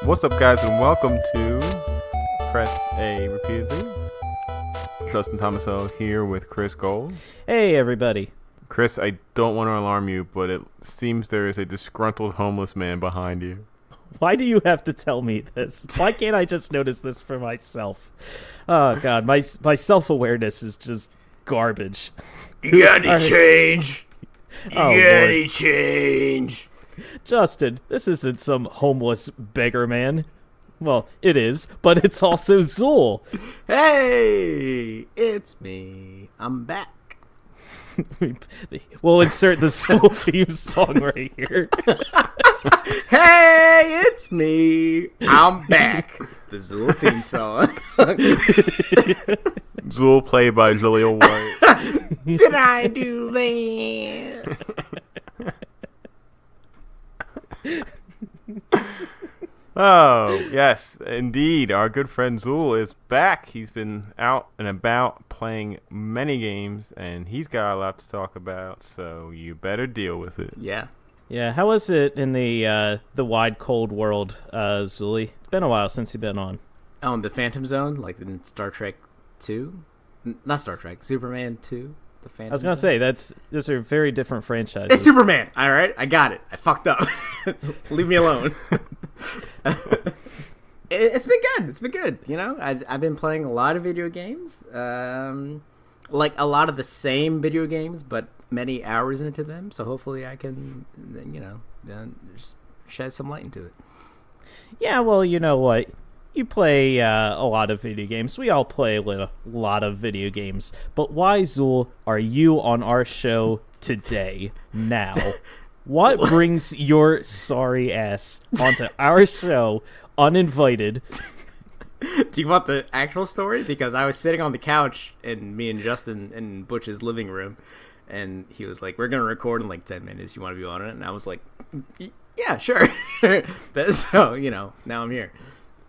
What's up, guys, and welcome to Press A repeatedly. Justin Tomasello here with Chris Gold. Hey, everybody. Chris, I don't want to alarm you, but it seems there is a disgruntled homeless man behind you. Why do you have to tell me this? Why can't I just notice this for myself? Oh, God, my self-awareness is just garbage. You got any change? You Oh, got Lord. any change? Justin, this isn't some homeless beggar man. Well, it is, but it's also Zool. Hey, it's me. I'm back. We'll insert the Zool theme song right here. Hey, it's me. I'm back. The Zool theme song. Zool played by Julia White. Did I do that? Oh, yes, indeed. Our good friend Zool is back. He's been out and about playing many games, and he's got a lot to talk about, so you better deal with it. Yeah. Yeah, how was it in the wide, cold world, Zooly? It's been a while since you've been on. Oh, the Phantom Zone, like in Star Trek 2? Not Star Trek, Superman 2? The Phantom I was going to Zone? say, those are very different franchises. It's Superman. All right, I got it. I fucked up. Leave me alone. It's been good. It's been good. You know, I've been playing a lot of video games. Like a lot of the same video games, but many hours into them. So hopefully I can, just shed some light into it. Yeah, well, you know what? You play a lot of video games. We all play a lot of video games. But why, Zool, are you on our show today, now? What brings your sorry ass onto our show uninvited? Do you want the actual story? Because I was sitting on the couch in me and Justin in Butch's living room, and he was like, "We're gonna record in like 10 minutes. You want to be on it?" And I was like, "Yeah, sure." So now I'm here.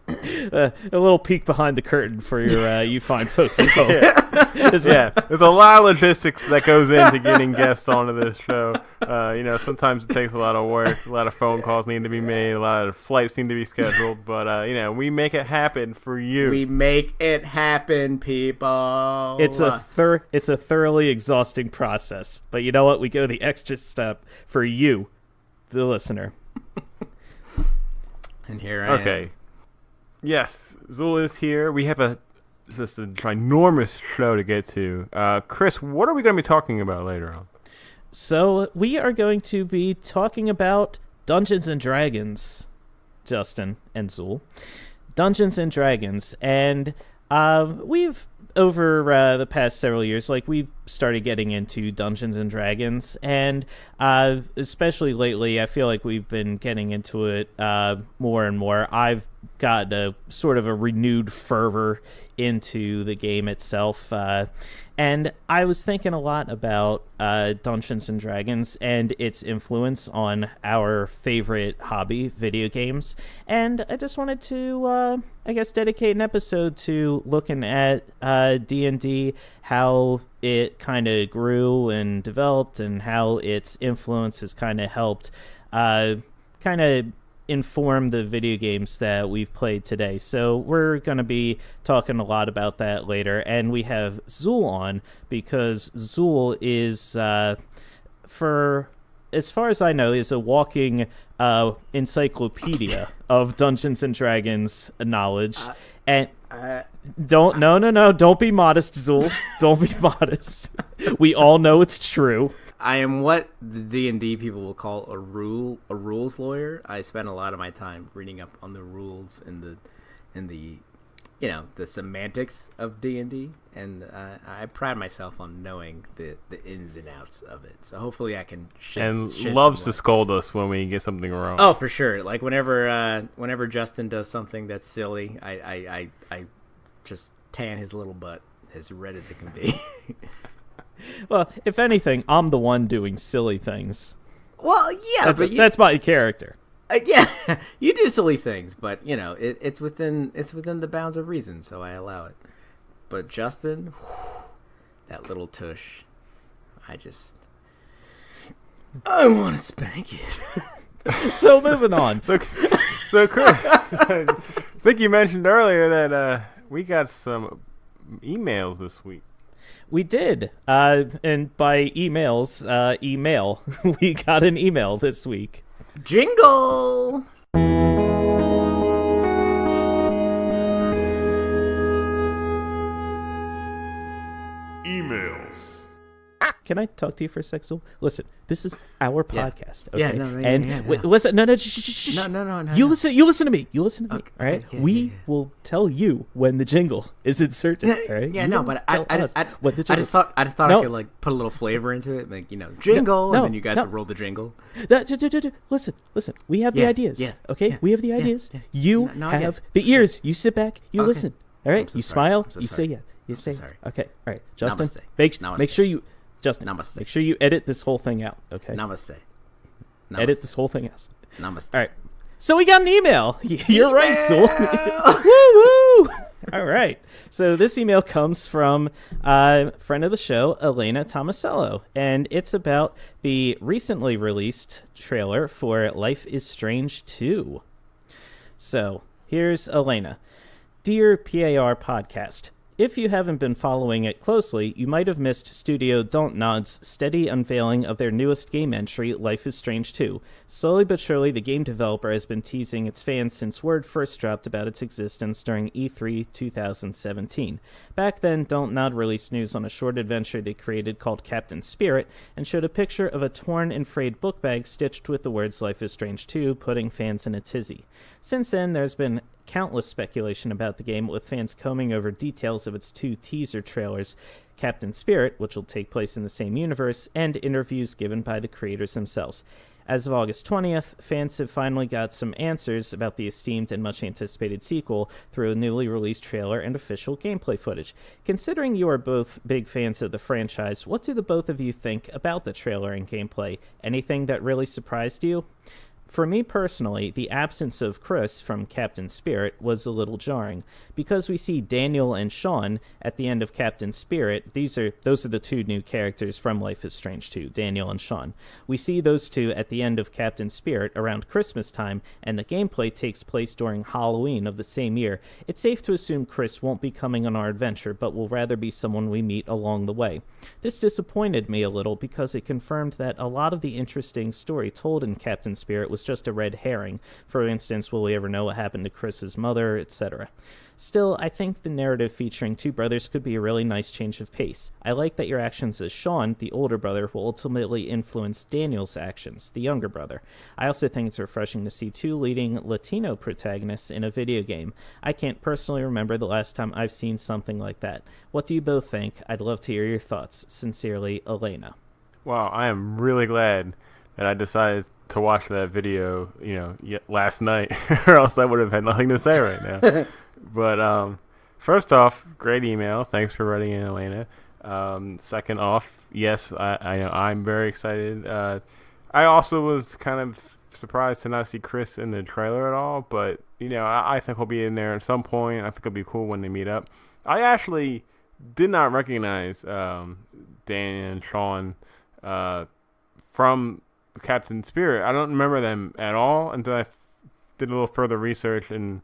A little peek behind the curtain for your you fine folks at home. Yeah, there's a lot of logistics that goes into getting guests onto this show. Sometimes it takes a lot of work, a lot of phone calls need to be made, a lot of flights need to be scheduled, but we make it happen for you. We make it happen, people. It's a thoroughly exhausting process. But you know what? We go the extra step for you, the listener. And here I am. Okay. Yes, Zool is here. We have just a ginormous show to get to. Chris, what are we going to be talking about later on? So we are going to be talking about Dungeons and Dragons, Justin and Zool. Dungeons and Dragons. And we've, over the past several years, we've started getting into Dungeons and Dragons. And especially lately, I feel like we've been getting into it more and more. I've got a sort of a renewed fervor into the game itself. And I was thinking a lot about Dungeons and Dragons and its influence on our favorite hobby, video games. And I just wanted to, dedicate an episode to looking at D&D, how it kind of grew and developed, and how its influence has kind of helped inform the video games that we've played today. So we're going to be talking a lot about that later. And we have Zool on because Zool is, for as far as I know, is a walking encyclopedia of Dungeons and Dragons knowledge. And don't be modest, Zool. Don't be modest. We all know it's true. I am what the D&D people will call a rules lawyer. I spend a lot of my time reading up on the rules and the semantics of D&D, and I pride myself on knowing the ins and outs of it. So hopefully I can shed loves some to scold us when we get something wrong. Oh, for sure. Like whenever Justin does something that's silly, I just tan his little butt as red as it can be. Well, if anything, I'm the one doing silly things. Well, yeah, that's my character. Yeah, you do silly things, but it's within the bounds of reason, so I allow it. But Justin, that little tush, I want to spank it. So moving on. So, So, Chris, I think you mentioned earlier that we got some emails this week. We did. And by emails, email. We got an email this week. Jingle! Emails. Can I talk to you for a sec, Zool? Listen, this is our podcast, okay? Yeah, no. Listen, no, shh. No. You listen to me. You listen to me, Okay, all right? yeah, we will tell you when the jingle is inserted, all right? Yeah, You no, don't but tell I us when the I jingle- just thought No. I could like put a little flavor into it, like jingle, No, and then you guys no. would roll the jingle. Listen. We have the Yeah, ideas, yeah, okay? yeah, We have the yeah, ideas. yeah. You No, I get have it. the ears. You sit back. You Okay. listen, all right? I'm so You sorry. smile. I'm so You sorry. say yeah. You I'm so say sorry. okay. All right, Justin. Namaste. Make Namaste. sure you, Justin. Namaste. Make sure you edit this whole thing out, okay? Namaste. Edit this whole thing out. Namaste. All right. So we got an email. You're right, Soul. Email! Woo! All right. So this email comes from a friend of the show, Elena Tomasello, and it's about the recently released trailer for Life is Strange 2. So here's Elena. Dear PAR Podcast, if you haven't been following it closely, you might have missed Studio Dontnod's steady unveiling of their newest game entry, Life is Strange 2. Slowly but surely, the game developer has been teasing its fans since word first dropped about its existence during E3 2017. Back then, Dontnod released news on a short adventure they created called Captain Spirit, and showed a picture of a torn and frayed book bag stitched with the words Life is Strange 2, putting fans in a tizzy. Since then, there's been countless speculation about the game, with fans combing over details of its two teaser trailers, Captain Spirit, which will take place in the same universe, and interviews given by the creators themselves. As of August 20th, fans have finally got some answers about the esteemed and much anticipated sequel through a newly released trailer and official gameplay footage. Considering you are both big fans of the franchise, what do the both of you think about the trailer and gameplay? Anything that really surprised you? For me personally, the absence of Chris from Captain Spirit was a little jarring. Because we see Daniel and Sean at the end of Captain Spirit, those are the two new characters from Life is Strange 2, Daniel and Sean. We see those two at the end of Captain Spirit around Christmas time, and the gameplay takes place during Halloween of the same year. It's safe to assume Chris won't be coming on our adventure, but will rather be someone we meet along the way. This disappointed me a little because it confirmed that a lot of the interesting story told in Captain Spirit was just a red herring. For instance, will we ever know what happened to Chris's mother, etc. Still, I think the narrative featuring two brothers could be a really nice change of pace. I like that your actions as Sean, the older brother, will ultimately influence Daniel's actions, the younger brother. I also think it's refreshing to see two leading Latino protagonists in a video game. I can't personally remember the last time I've seen something like that. What do you both think? I'd love to hear your thoughts. Sincerely, Elena. Wow, I am really glad that I decided to watch that video, last night, or else I would have had nothing to say right now. But first off, great email. Thanks for writing in, Elena. Second off, yes, I'm very excited. I also was kind of surprised to not see Chris in the trailer at all, but I think he'll be in there at some point. I think it'll be cool when they meet up. I actually did not recognize Dan and Sean from Captain Spirit. I don't remember them at all until I did a little further research and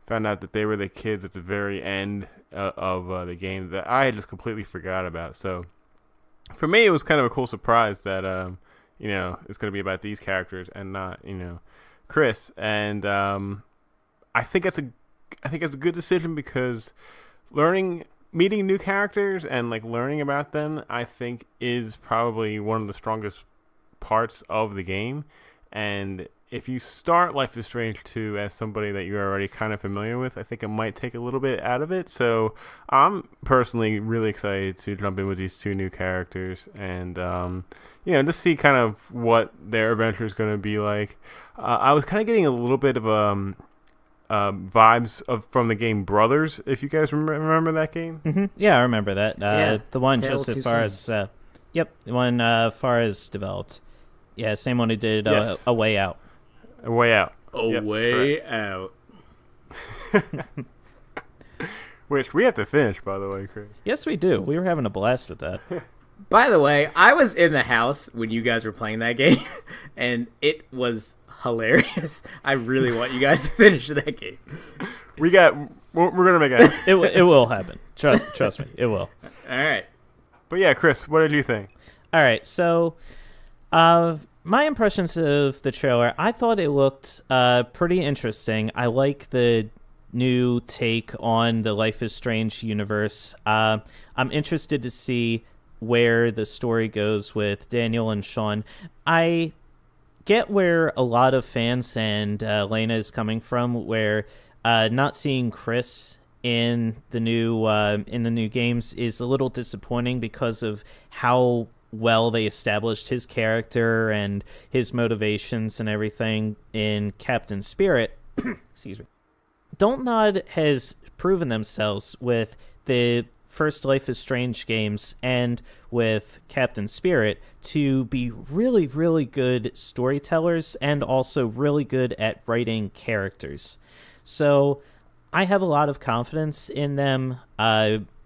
found out that they were the kids at the very end of the game that I had just completely forgot about. So for me, it was kind of a cool surprise that it's going to be about these characters and not Chris. And I think it's a good decision because meeting new characters and learning about them, I think is probably one of the strongest parts of the game. And if you start Life is Strange 2 as somebody that you're already kind of familiar with, I think it might take a little bit out of it. So I'm personally really excited to jump in with these two new characters and just see kind of what their adventure is going to be like. I was kind of getting a little bit of vibes from the game Brothers, if you guys remember that game. Mm-hmm. Yeah, I remember that. The one Tale just of as Two far Sons. as the one far as developed. Yeah, same one who did Yes. A Way Out. A Way Out. A Way Out. Which we have to finish, by the way, Chris. Yes, we do. We were having a blast with that. By the way, I was in the house when you guys were playing that game, and it was hilarious. I really want you guys to finish that game. We're gonna make it. It will happen. Trust me, it will. All right. But yeah, Chris, what did you think? All right, so my impressions of the trailer, I thought it looked pretty interesting. I like the new take on the Life is Strange universe. I'm interested to see where the story goes with Daniel and Sean. I get where a lot of fans and Lena is coming from, where not seeing Chris in the new games is a little disappointing because of how well they established his character and his motivations and everything in Captain Spirit. Excuse me. Dontnod has proven themselves with the first Life is Strange games and with Captain Spirit to be really, really good storytellers and also really good at writing characters. So I have a lot of confidence in them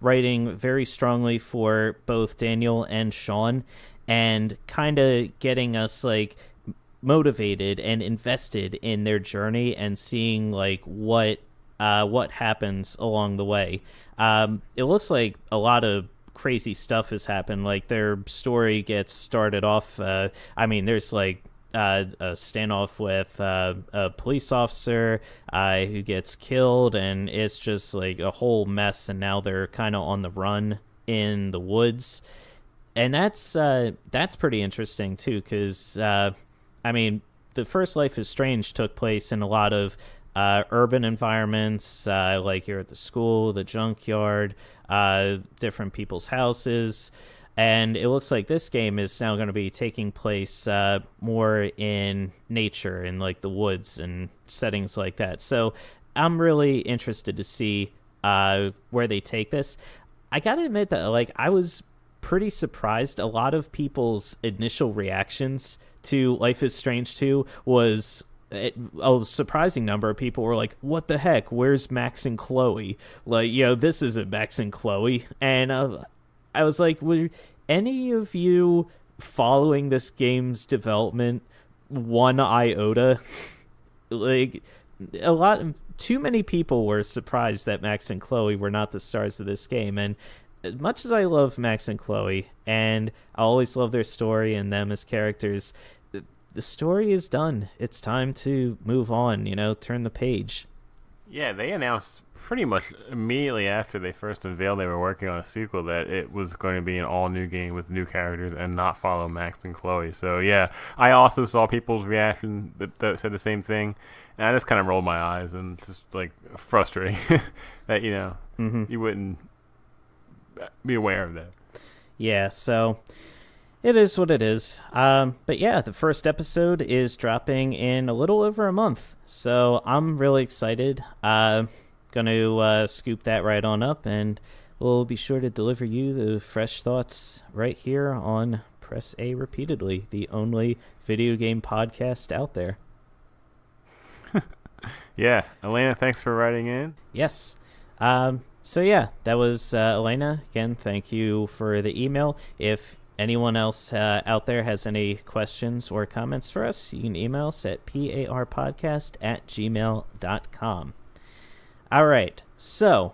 writing very strongly for both Daniel and Sean and kind of getting us like motivated and invested in their journey and seeing like what happens along the way. It looks like a lot of crazy stuff has happened. Like their story gets started off. There's like a standoff with a police officer who gets killed, and it's just like a whole mess. And now they're kind of on the run in the woods, and that's pretty interesting too. Because the first Life is Strange took place in a lot of urban environments, like you're at the school, the junkyard, different people's houses. And it looks like this game is now going to be taking place more in nature, in like the woods and settings like that. So I'm really interested to see where they take this. I got to admit that like I was pretty surprised. A lot of people's initial reactions to Life is Strange 2 was a surprising number of people were like, what the heck? Where's Max and Chloe? Like, this isn't Max and Chloe. And I was like, were any of you following this game's development one iota? Like, too many people were surprised that Max and Chloe were not the stars of this game. And as much as I love Max and Chloe, and I always love their story and them as characters, the story is done. It's time to move on, turn the page. Yeah, they announced pretty much immediately after they first unveiled they were working on a sequel that it was going to be an all-new game with new characters and not follow Max and Chloe. So, yeah, I also saw people's reaction that said the same thing, and I just kind of rolled my eyes, and it's just, like, frustrating that, you wouldn't be aware of that. Yeah, so it is what it is. But yeah, the first episode is dropping in a little over a month, so I'm really excited. Going to scoop that right on up, and we'll be sure to deliver you the fresh thoughts right here on Press A Repeatedly, the only video game podcast out there. Yeah, Elena, thanks for writing in. Yes. So yeah, that was Elena. Again, thank you for the email. If anyone else out there has any questions or comments for us, you can email us at parpodcast@gmail.com. All right, so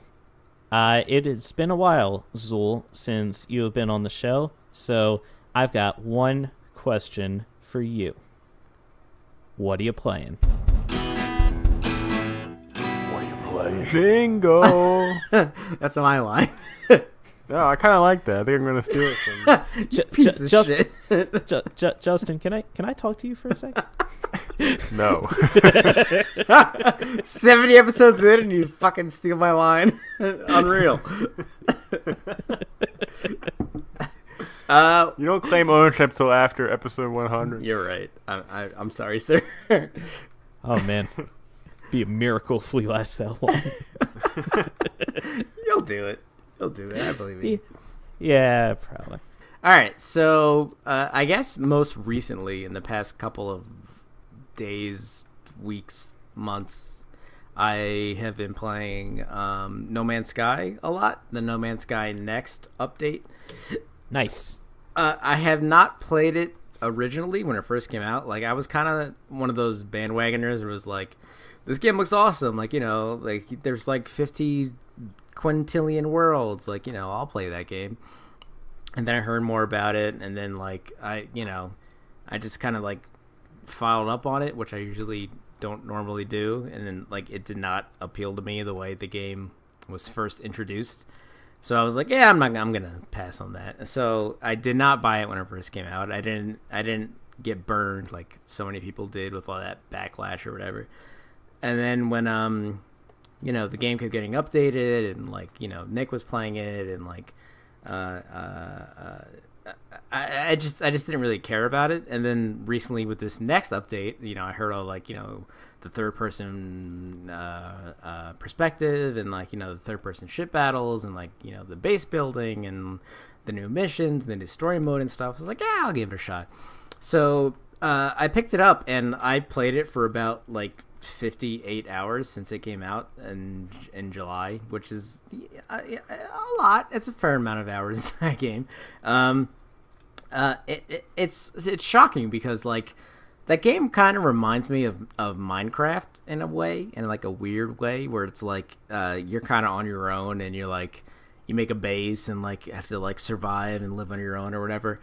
it has been a while, Zool, since you have been on the show, so I've got one question for you. What are you playing? What are you playing? Bingo! That's my line. No, I kind of like that. I think I'm going to steal it from you. Piece of shit. Justin, can I talk to you for a second? No. 70 episodes in and you fucking steal my line. Unreal. You don't claim ownership till after episode 100. You're right. I'm sorry, sir. Oh, man. Be a miracle if we last that long. You'll do it. I believe you. Yeah, probably. All right, so I guess most recently, in the past couple of days, weeks, months, I have been playing No Man's Sky a lot. The No Man's Sky Next update. Nice. I have not played it originally when it first came out, like I was kind of one of those bandwagoners who was like, this game looks awesome. Like, you know, like there's like 50 quintillion worlds. Like, you know, I'll play that game. And then I heard more about it, and then like I just kind of like filed up on it, which I usually don't normally do, and then like it did not appeal to me the way the game was first introduced. So I was like, yeah, I'm gonna pass on that. So I did not buy it when it first came out. I didn't get burned like so many people did with all that backlash or whatever. And then when you know, the game kept getting updated, and like, you know, Nick was playing it, and like I just didn't really care about it. And then recently with this next update, you know, I heard all like, you know, the third person perspective, and like, you know, the third person ship battles, and like, you know, the base building and the new missions and the new story mode and stuff. I was like, yeah, I'll give it a shot. So I picked it up, and I played it for about like 58 hours since it came out in July, which is a lot. It's a fair amount of hours in that game. It's shocking because like that game kind of reminds me of Minecraft in a way, in like a weird way, where it's like you're kind of on your own, and you're like, you make a base and like have to like survive and live on your own or whatever.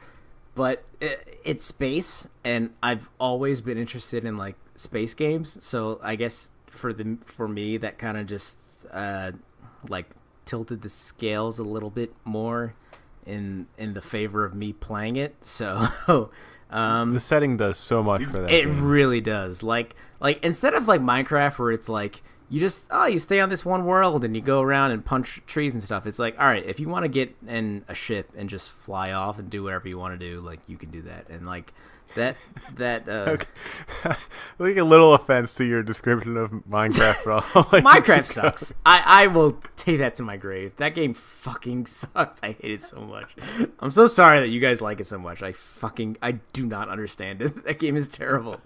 But it's space, and I've always been interested in like space games. So I guess for me that kind of just like tilted the scales a little bit more in the favor of me playing it. So the setting does so much for that. It game. Really does. Like instead of like Minecraft, where it's like you just you stay on this one world and you go around and punch trees and stuff. It's like, all right, if you want to get in a ship and just fly off and do whatever you want to do, like you can do that. And like that okay. Like a little offense to your description of Minecraft, bro. Like, Minecraft sucks. I will take that to my grave. That game fucking sucks. I hate it so much. I'm so sorry that you guys like it so much. I do not understand it. That game is terrible.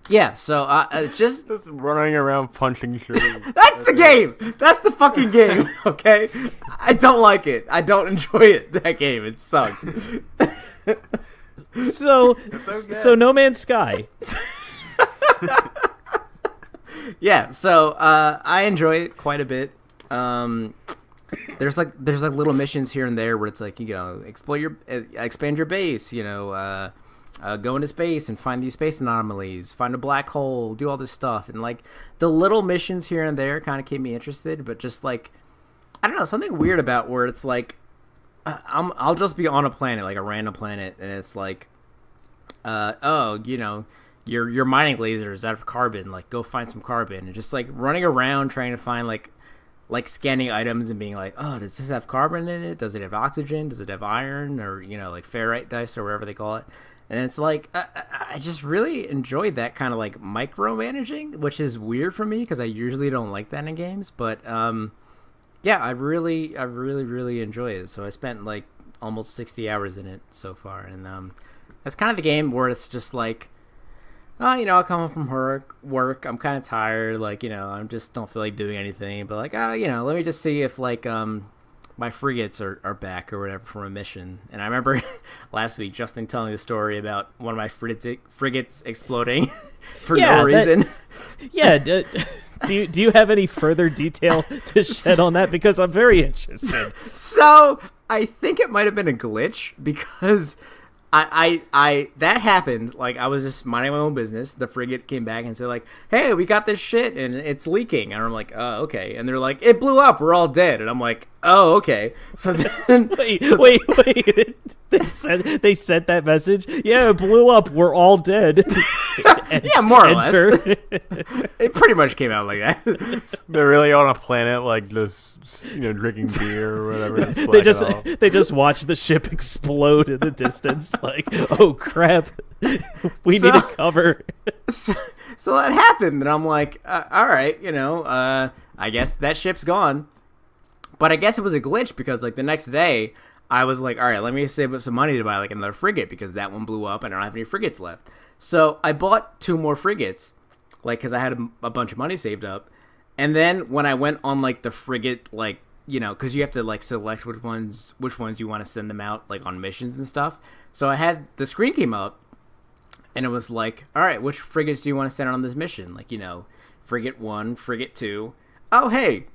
Yeah, so just running around punching trees. That's the game. That's the fucking game. Okay, I don't like it. I don't enjoy it. That game, it sucks. So No Man's Sky. Yeah, so I enjoy it quite a bit. There's like little missions here and there where it's like, you know, expand your base, you know, go into space and find these space anomalies, find a black hole, do all this stuff. And like the little missions here and there kind of keep me interested, but just like, I don't know, something weird about where it's like, I'll just be on a planet, like a random planet, and it's like, you know, your mining laser is out of carbon, like go find some carbon, and just like running around trying to find like scanning items and being like, oh, does this have carbon in it? Does it have oxygen? Does it have iron? Or, you know, like ferrite dust or whatever they call it. And it's like, I just really enjoyed that kind of like micromanaging, which is weird for me because I usually don't like that in games. But yeah, I really enjoy it. So I spent like almost 60 hours in it so far. And that's kind of the game where it's just like, oh, you know, I'll come home from work. I'm kind of tired. Like, you know, I just don't feel like doing anything. But like, oh, you know, let me just see if like my frigates are back or whatever from a mission. And I remember last week Justin telling the story about one of my frigates exploding for no reason. Do you have any further detail to shed on that? Because I'm very interested. So I think it might have been a glitch because I that happened. Like I was just minding my own business. The frigate came back and said like, "Hey, we got this shit and it's leaking." And I'm like, "Oh, okay." And they're like, "It blew up. We're all dead." And I'm like, "Oh, okay." So then, wait. They sent that message. Yeah, it blew up. We're all dead. Yeah, more or less. It pretty much came out like that. They're really on a planet, like just, you know, drinking beer or whatever. They just watch the ship explode in the distance. Like, oh crap, we need to cover. So that happened, and I'm like, all right, you know, I guess that ship's gone. But I guess it was a glitch because like the next day, I was like, all right, let me save up some money to buy like another frigate because that one blew up and I don't have any frigates left. So I bought 2 more frigates, like, because I had a bunch of money saved up. And then when I went on like the frigate like because you have to like select which ones you want to send them out like on missions and stuff. So I had the screen came up, and it was like, all right, which frigates do you want to send out on this mission? Like, frigate 1, frigate 2. Oh, hey,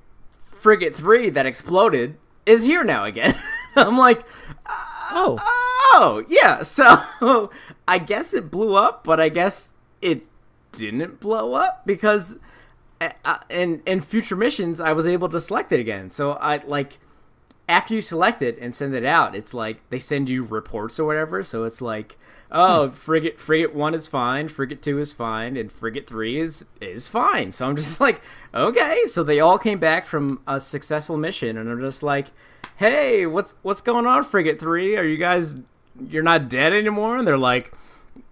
frigate 3 that exploded is here now again. I'm like, oh, yeah. So I guess it blew up, but I guess it didn't blow up because in future missions I was able to select it again. So I like after you select it and send it out, it's like they send you reports or whatever. So it's like, oh, frigate 1 is fine, frigate 2 is fine, and frigate 3 is fine. So I'm just like, okay. So they all came back from a successful mission, and I'm just like, hey, what's going on, frigate 3? You're not dead anymore? And they're like,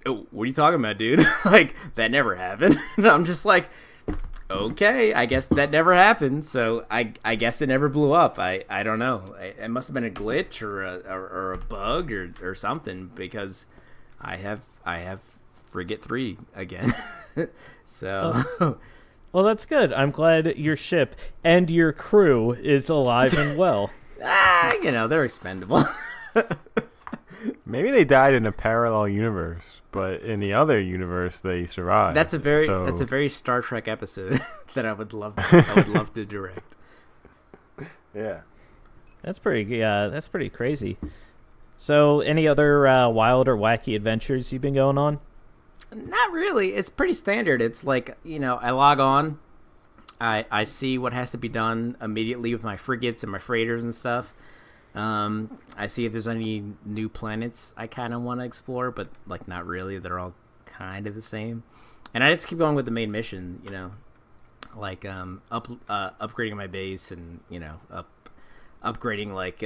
oh, what are you talking about, dude? Like, that never happened. And I'm just like, okay, I guess that never happened. So I guess it never blew up. I don't know. It must have been a glitch or a bug or something, because I have frigate 3 again. So well, that's good. I'm glad your ship and your crew is alive and well. They're expendable. Maybe they died in a parallel universe, but in the other universe they survived. That's a very Star Trek episode that I would love to direct. Yeah. That's pretty crazy. So, any other wild or wacky adventures you've been going on? Not really. It's pretty standard. It's like, I log on, I see what has to be done immediately with my frigates and my freighters and stuff. I see if there's any new planets I kind of want to explore, but like not really. They're all kind of the same. And I just keep going with the main mission, like upgrading my base and upgrading like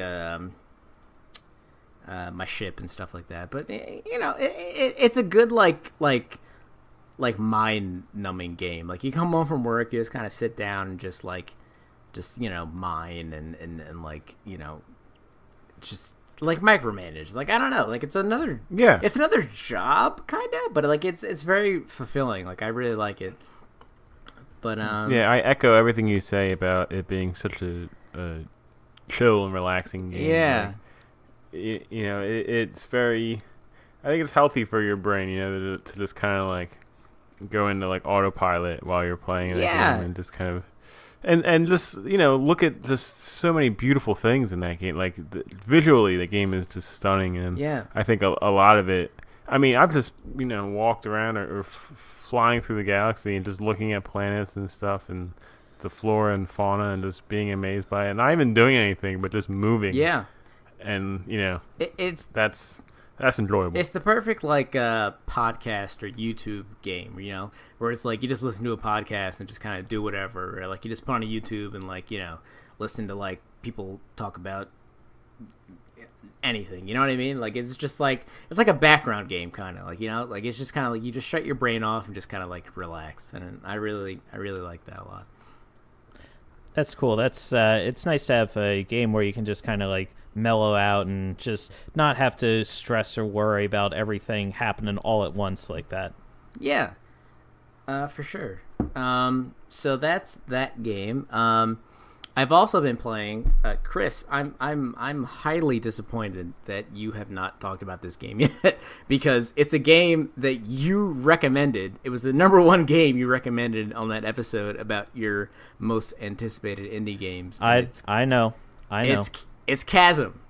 my ship and stuff like that. But it's a good like mind numbing game. Like you come home from work, you just kind of sit down and just mine and like just like micromanage. Like I don't know, like it's another job kind of, but like it's very fulfilling. Like I really like it. But yeah, I echo everything you say about it being such a chill and relaxing game. Yeah. Like, it's very, I think it's healthy for your brain, to just kind of like go into like autopilot while you're playing the game and just kind of and just look at just so many beautiful things in that game. Like visually the game is just stunning, and I think a lot of it, I mean, I've just walked around or flying through the galaxy and just looking at planets and stuff and the flora and fauna and just being amazed by it, not even doing anything but just moving. And that's enjoyable. It's the perfect like podcast or YouTube game, where it's like you just listen to a podcast and just kind of do whatever, or like you just put on a YouTube and like listen to like people talk about anything. You know what I mean? Like it's just like it's like a background game kind of like like it's just kind of like you just shut your brain off and just kind of like relax. And I really like that a lot. That's cool. That's it's nice to have a game where you can just kind of like mellow out and just not have to stress or worry about everything happening all at once like that. Yeah, for sure. So that's that game. I've also been playing Chris. I'm highly disappointed that you have not talked about this game yet because it's a game that you recommended. It was the number one game you recommended on that episode about your most anticipated indie games. I know. It's Chasm.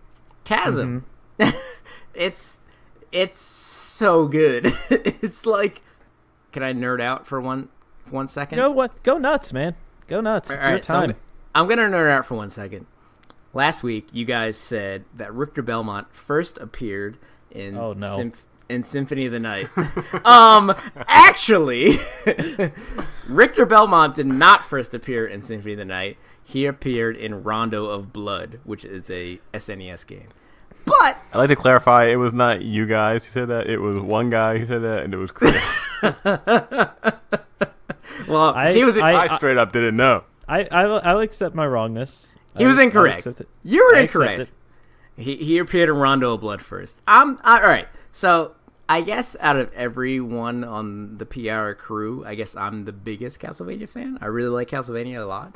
Mm-hmm. It's so good. It's like, can I nerd out for one second? Go nuts, man. Go nuts. It's your time. So I'm going to nerd out for 1 second. Last week, you guys said that Richter Belmont first appeared in in Symphony of the Night. Actually, Richter Belmont did not first appear in Symphony of the Night. He appeared in Rondo of Blood, which is a SNES game. But I'd like to clarify, it was not you guys who said that. It was one guy who said that, and it was Chris. Well, I straight up didn't know. I'll accept my wrongness. He was incorrect. You were incorrect. He appeared in Rondo of Blood first. All right. So I guess out of everyone on the PR crew, I guess I'm the biggest Castlevania fan. I really like Castlevania a lot.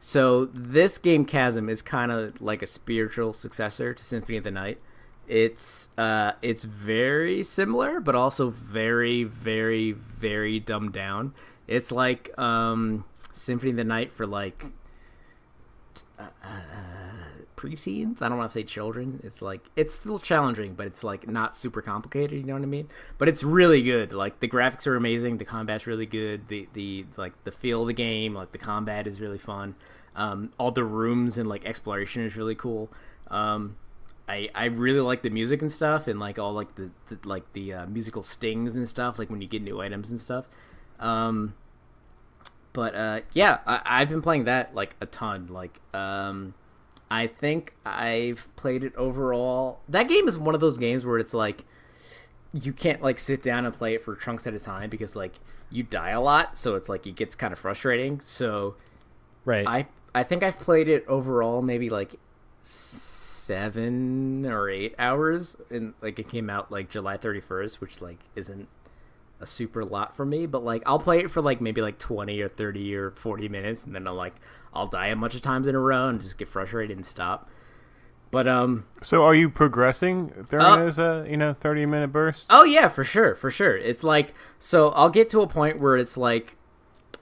So this game, Chasm, is kind of like a spiritual successor to Symphony of the Night. It's very similar, but also very, very, very dumbed down. It's like Symphony of the Night for like preteens. I don't want to say children. It's like it's still challenging, but it's like not super complicated. You know what I mean? But it's really good. Like the graphics are amazing. The combat's really good. The like the feel of the game, like the combat is really fun. All the rooms and like exploration is really cool. I really like the music and stuff, and like all like the musical stings and stuff, like when you get new items and stuff. Yeah, I've been playing that like a ton. Like I think I've played it overall. That game is one of those games where it's like you can't like sit down and play it for chunks at a time because like you die a lot, so it's like it gets kind of frustrating. So right, I think I've played it overall maybe like 7 or 8 hours, and like it came out like July 31st, which like isn't a super lot for me, but like I'll play it for like maybe like 20 or 30 or 40 minutes, and then I'll die a bunch of times in a row and just get frustrated and stop. But so are you progressing during those 30-minute bursts? Oh yeah, for sure. It's like, so I'll get to a point where it's like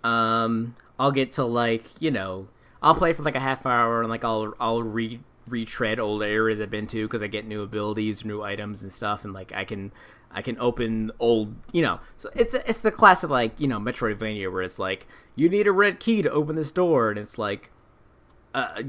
I'll get to like, I'll play for like a half hour, and like I'll retread old areas I've been to because I get new abilities, new items and stuff, and like I can open old, so it's the classic like, Metroidvania where it's like you need a red key to open this door, and it's like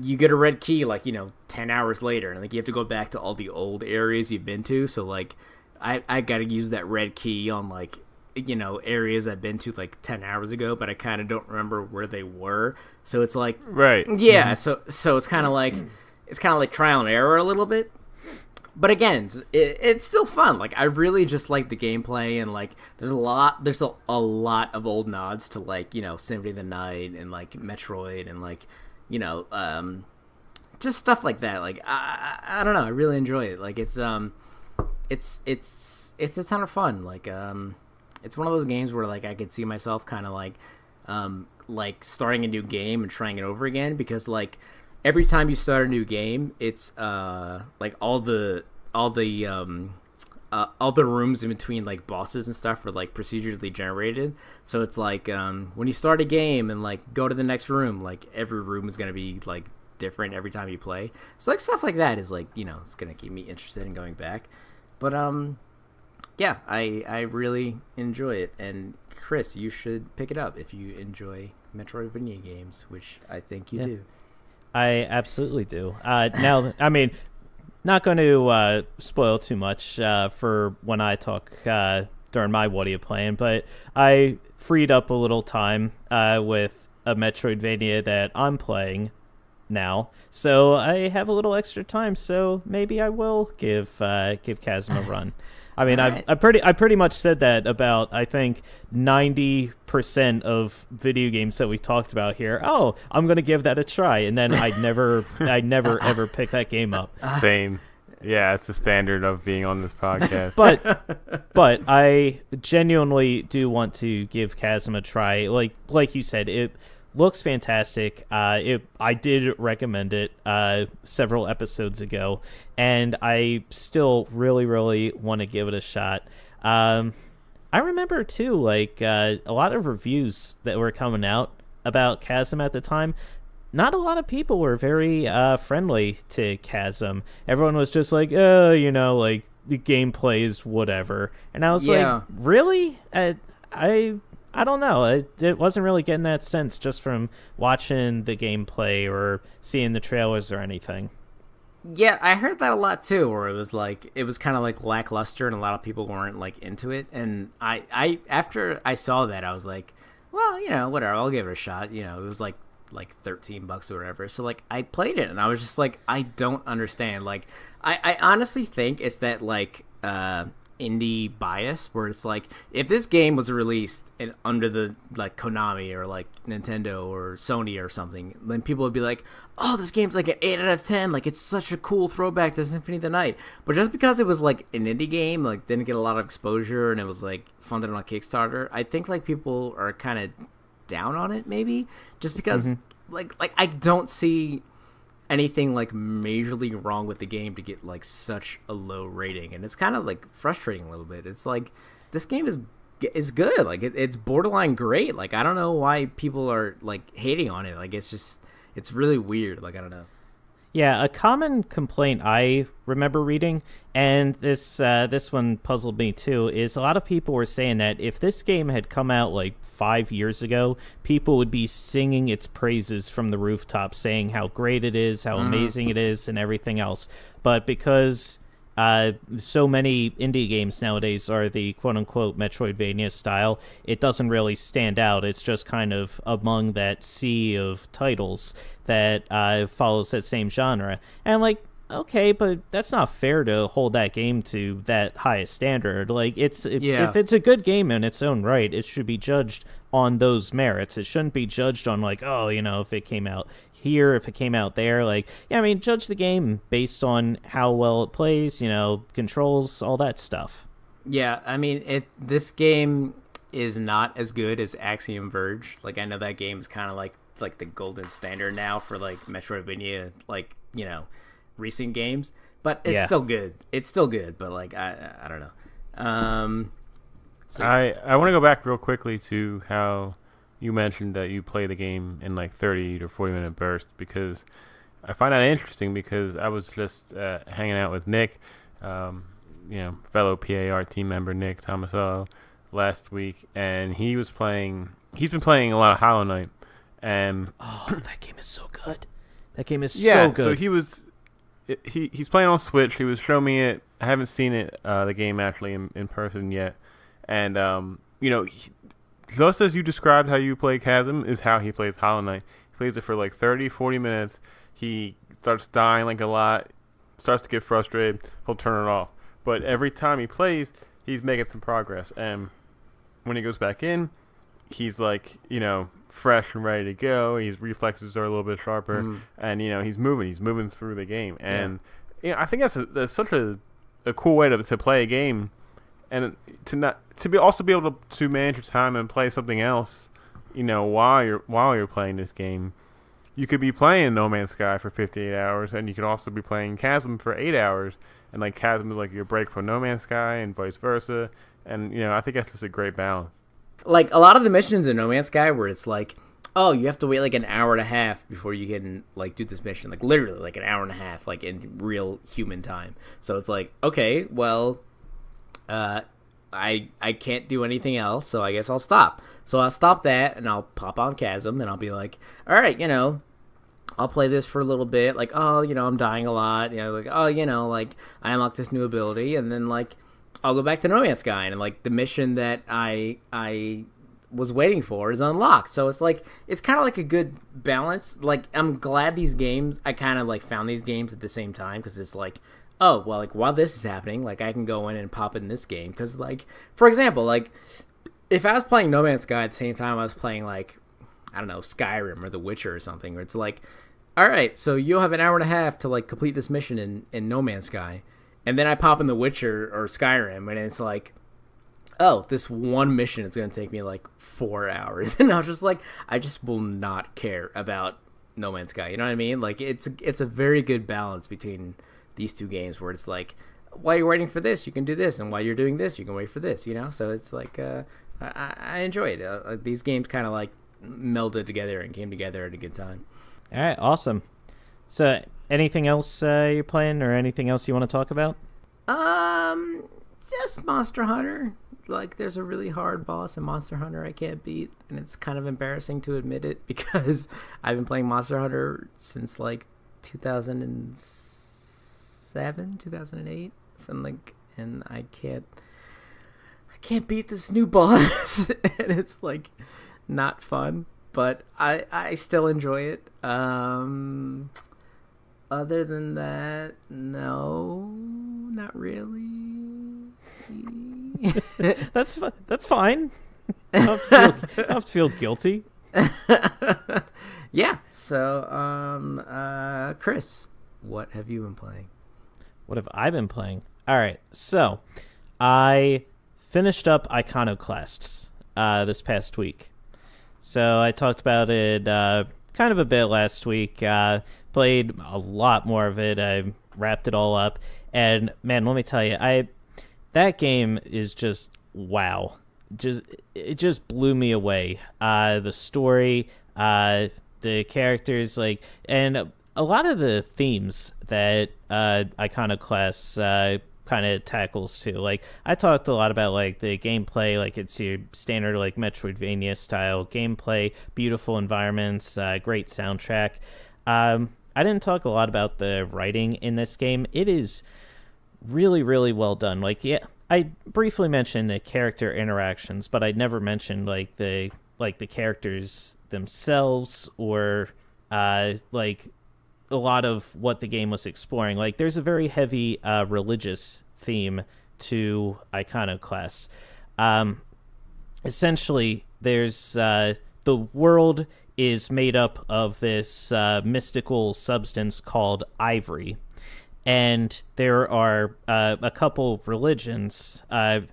you get a red key like 10 hours later, and like you have to go back to all the old areas you've been to. So like I gotta use that red key on like areas I've been to like 10 hours ago, but I kind of don't remember where they were. So it's like, right, yeah. So it's kind of like trial and error a little bit. But again, it's still fun. Like I really just like the gameplay, and like there's a lot of old nods to like Symphony of the Night and like Metroid and like just stuff like that. Like I don't know, I really enjoy it. Like it's a ton of fun. Like it's one of those games where like I could see myself kind of like starting a new game and trying it over again, because like every time you start a new game, it's like all the rooms in between like bosses and stuff are like procedurally generated. So it's like when you start a game and like go to the next room, like every room is gonna be like different every time you play. So like stuff like that is like it's gonna keep me interested in going back. But yeah, I really enjoy it. And Chris, you should pick it up if you enjoy Metroidvania games, which I think you do. I absolutely do. Now, I mean, not going to spoil too much for when I talk during my What Are You Playing, but I freed up a little time with a Metroidvania that I'm playing now, so I have a little extra time. So maybe I will give Chasm a run. I mean, right. I pretty much said that about, I think, 90% of video games that we talked about here. Oh, I'm gonna give that a try, and then I'd never ever pick that game up. Same. Yeah, it's the standard of being on this podcast. But I genuinely do want to give Chasm a try. Like you said, it looks fantastic. I did recommend it several episodes ago, and I still really, really want to give it a shot. I remember too, like a lot of reviews that were coming out about Chasm at the time. Not a lot of people were very friendly to Chasm. Everyone was just like, like the gameplay is whatever. And I was like, really? I don't know. It wasn't really getting that sense just from watching the gameplay or seeing the trailers or anything. Yeah, I heard that a lot too, where it was kind of like lackluster and a lot of people weren't like into it. And I after I saw that, I was like, well, whatever, I'll give it a shot. It was like $13 or whatever. So like I played it and I was just like, I don't understand. Like I honestly think it's that like indie bias where it's like, if this game was released under the like Konami or like Nintendo or Sony or something, then people would be like, oh, this game's like an 8 out of 10, like it's such a cool throwback to Symphony of the Night. But just because it was like an indie game, like didn't get a lot of exposure, and it was like funded on Kickstarter, I think like people are kind of down on it, maybe just because like I don't see anything like majorly wrong with the game to get like such a low rating, and it's kind of like frustrating a little bit. It's like this game is good, like it's borderline great. Like I don't know why people are like hating on it. Like it's really weird. Like I don't know. Yeah, a common complaint I remember reading, and this one puzzled me too, is a lot of people were saying that if this game had come out like 5 years ago, people would be singing its praises from the rooftop, saying how great it is, how amazing it is, and everything else. But because so many indie games nowadays are the quote-unquote Metroidvania style, it doesn't really stand out. It's just kind of among that sea of titles that follows that same genre. And I'm like, okay, but that's not fair to hold that game to that highest standard. Like, if it's a good game in its own right, it should be judged on those merits. It shouldn't be judged on like, oh, if it came out here, if it came out there. Like, yeah, I mean, judge the game based on how well it plays, controls, all that stuff. Yeah, I mean, this game is not as good as Axiom Verge. Like, I know that game is kind of like the golden standard now for like Metroidvania, like, recent games, but it's still good. It's still good, but like I don't know. I want to go back real quickly to how you mentioned that you play the game in like 30 to 40 minute bursts, because I find that interesting, because I was just hanging out with Nick, fellow PAR team member Nick Tomasello last week, and he's been playing a lot of Hollow Knight, and that game is so good. That game is so good. So he's playing on Switch. He was showing me it. I haven't seen it, the game actually in person yet, and just as you described how you play Chasm is how he plays Hollow Knight. He plays it for like 30, 40 minutes. He starts dying like a lot, starts to get frustrated. He'll turn it off. But every time he plays, he's making some progress. And when he goes back in, he's like, fresh and ready to go. His reflexes are a little bit sharper. And, he's moving through the game. And, I think that's such a cool way to play a game. And also be able to manage your time and play something else, while you're playing this game. You could be playing No Man's Sky for 58 hours, and you could also be playing Chasm for 8 hours, and like Chasm is like your break from No Man's Sky, and vice versa. And I think that's just a great balance. Like a lot of the missions in No Man's Sky, where it's like, oh, you have to wait like an hour and a half before you can like do this mission, like literally like an hour and a half, like in real human time. So it's like, okay, well. I can't do anything else, so I guess I'll stop. So I'll stop that, and I'll pop on Chasm, and I'll be like, all right, I'll play this for a little bit. Like, oh, I'm dying a lot. Like, oh, like, I unlocked this new ability, and then, like, I'll go back to No Man's Sky, and, like, the mission that I was waiting for is unlocked. So it's, like, it's kind of like a good balance. Like, I'm glad these games, I kind of, like, found these games at the same time, because it's, like, oh, well, like, while this is happening, like, I can go in and pop in this game. Because, like, for example, like, if I was playing No Man's Sky at the same time I was playing, like, I don't know, Skyrim or The Witcher or something, where it's like, all right, so you'll have an hour and a half to, like, complete this mission in No Man's Sky. And then I pop in The Witcher or Skyrim, and it's like, oh, this one mission is going to take me, like, 4 hours. And I was just like, I just will not care about No Man's Sky. You know what I mean? Like, it's a very good balance between these two games, where it's like, while you're waiting for this, you can do this, and while you're doing this, you can wait for this, So it's like, I enjoy it. These games kind of like melded together and came together at a good time. All right, awesome. So, anything else you're playing, or anything else you want to talk about? Just Monster Hunter. Like, there's a really hard boss in Monster Hunter I can't beat, and it's kind of embarrassing to admit it, because I've been playing Monster Hunter since like 2007, 2008, and I can't beat this new boss. And it's like not fun, but I still enjoy it. Other than that, no, not really. That's fine. I don't have to feel guilty. Yeah. So, Chris, what have you been playing? What have I been playing? All right, so I finished up Iconoclasts this past week. So I talked about it kind of a bit last week. Played a lot more of it. I wrapped it all up, and man, let me tell you, that game is just wow. It just blew me away. The story, the characters, like, and a lot of the themes that Iconoclasts kind of tackles too. Like, I talked a lot about like the gameplay, like it's your standard like Metroidvania style gameplay, beautiful environments, great soundtrack. I didn't talk a lot about the writing in this game. It is really, really well done. Like, yeah, I briefly mentioned the character interactions, but I never mentioned like the characters themselves or like a lot of what the game was exploring. Like, there's a very heavy religious theme to Iconoclasts. Essentially, there's the world is made up of this mystical substance called ivory, and there are a couple religions, I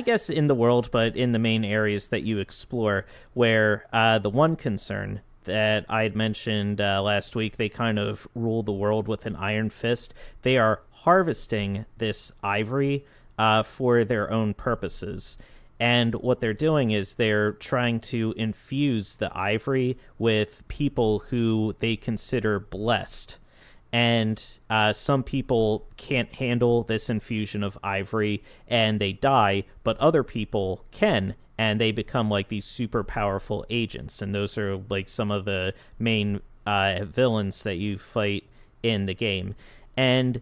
guess, in the world, but in the main areas that you explore, where the one concern that I had mentioned last week, they kind of rule the world with an iron fist. They are harvesting this ivory for their own purposes. And what they're doing is they're trying to infuse the ivory with people who they consider blessed. And some people can't handle this infusion of ivory and they die, but other people can, and they become like these super powerful agents. And those are like some of the main villains that you fight in the game. And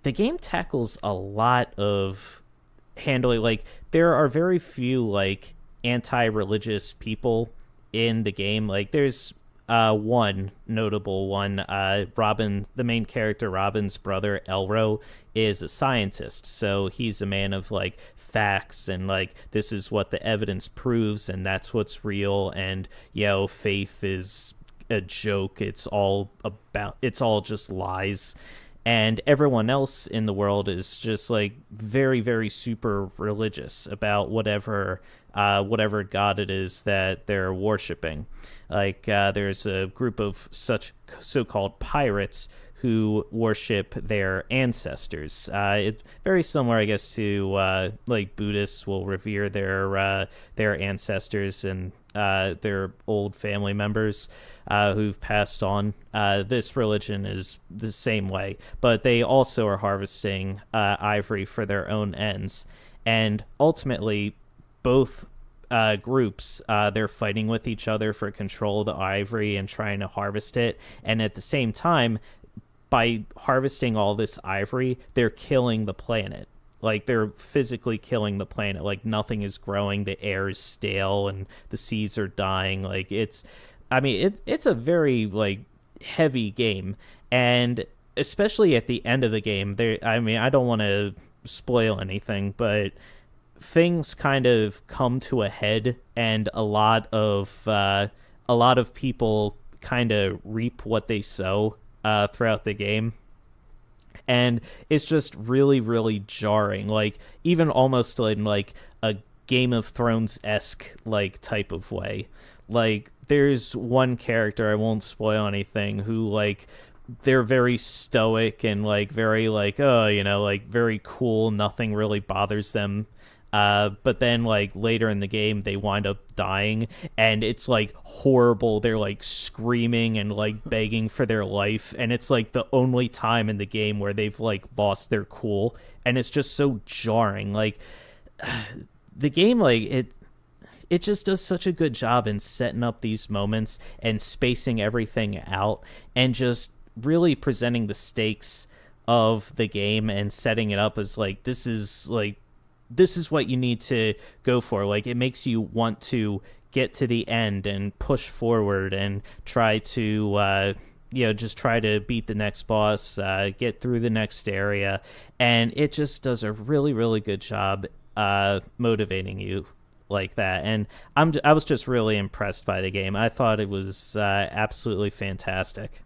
the game tackles a lot of handling, like, there are very few like anti-religious people in the game. Like, there's one notable one. Robin, the main character, Robin's brother Elro, is a scientist, so he's a man of like facts and like, this is what the evidence proves and that's what's real, and faith is a joke, it's all just lies. And everyone else in the world is just like very, very super religious about whatever god it is that they're worshiping. Like, there's a group of such so-called pirates who worship their ancestors. It's very similar, I guess, to like Buddhists will revere their ancestors and their old family members who've passed on. This religion is the same way, but they also are harvesting ivory for their own ends. And ultimately, both groups, they're fighting with each other for control of the ivory and trying to harvest it. And at the same time, by harvesting all this ivory, they're killing the planet. Like, they're physically killing the planet. Like, nothing is growing, the air is stale, and the seas are dying. Like, it's a very like heavy game, and especially at the end of the game, I don't want to spoil anything, but things kind of come to a head, and a lot of people kind of reap what they sow throughout the game. And it's just really, really jarring. Like, even almost in like a Game of Thrones-esque like type of way. Like, there's one character, I won't spoil anything, who like, they're very stoic and like very like, like very cool, nothing really bothers them. But then like later in the game they wind up dying, and it's like horrible. They're like screaming and like begging for their life, and it's like the only time in the game where they've like lost their cool, and it's just so jarring. Like, the game, like, it just does such a good job in setting up these moments and spacing everything out and just really presenting the stakes of the game and setting it up as like, this is what you need to go for. Like, it makes you want to get to the end and push forward and try to, just try to beat the next boss, get through the next area. And it just does a really, really good job motivating you like that. And I was just really impressed by the game. I thought it was absolutely fantastic.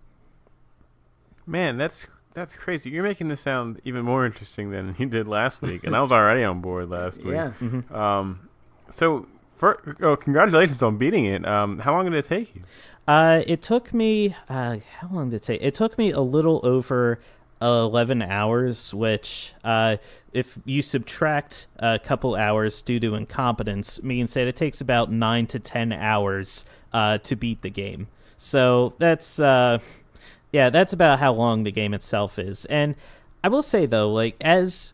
Man, that's crazy. You're making this sound even more interesting than you did last week, and I was already on board last week. Yeah. Mm-hmm. So Congratulations on beating it. How long did it take you? It took me how long did it take? It took me a little over 11 hours, which if you subtract a couple hours due to incompetence, means that it takes about 9 to 10 hours to beat the game. So that's that's about how long the game itself is. And I will say though, like as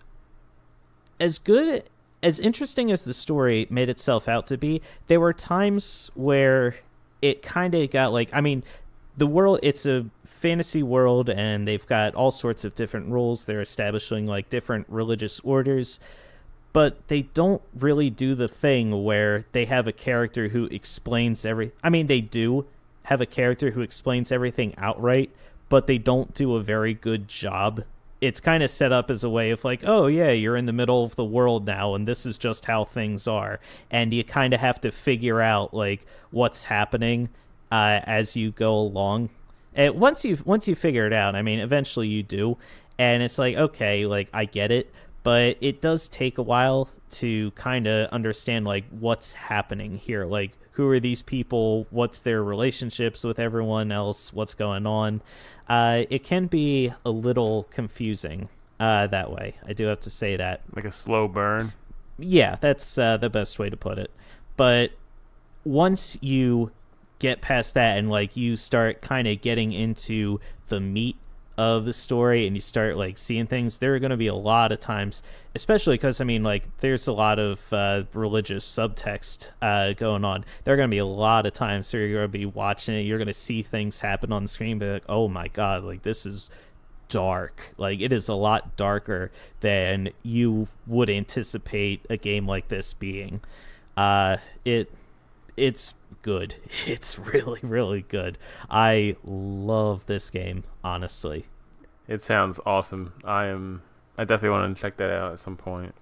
good as interesting as the story made itself out to be, there were times where it kind of got like, I mean, the world, it's a fantasy world and they've got all sorts of different rules. They're establishing like different religious orders, but they don't really do the thing where they have a character who explains I mean, they do have a character who explains everything outright, but they don't do a very good job. It's kind of set up as a way of like, oh yeah, you're in the middle of the world now and this is just how things are. And you kind of have to figure out like what's happening as you go along. And once you figure it out, I mean, eventually you do. And it's like, okay, like I get it. But it does take a while to kind of understand like what's happening here. Like, who are these people? What's their relationships with everyone else? What's going on? It can be a little confusing that way. I do have to say that. Like a slow burn? Yeah, that's the best way to put it. But once you get past that and like you start kind of getting into the meat of the story and you start like seeing things, there are going to be a lot of times, especially because I mean like there's a lot of religious subtext going on. There are going to be a lot of times where you're going to be watching it, you're going to see things happen on the screen, be like, oh my god, like this is dark. Like it is a lot darker than you would anticipate a game like this being. It's good. It's really, really good. I love this game, honestly. It sounds awesome. I definitely want to check that out at some point.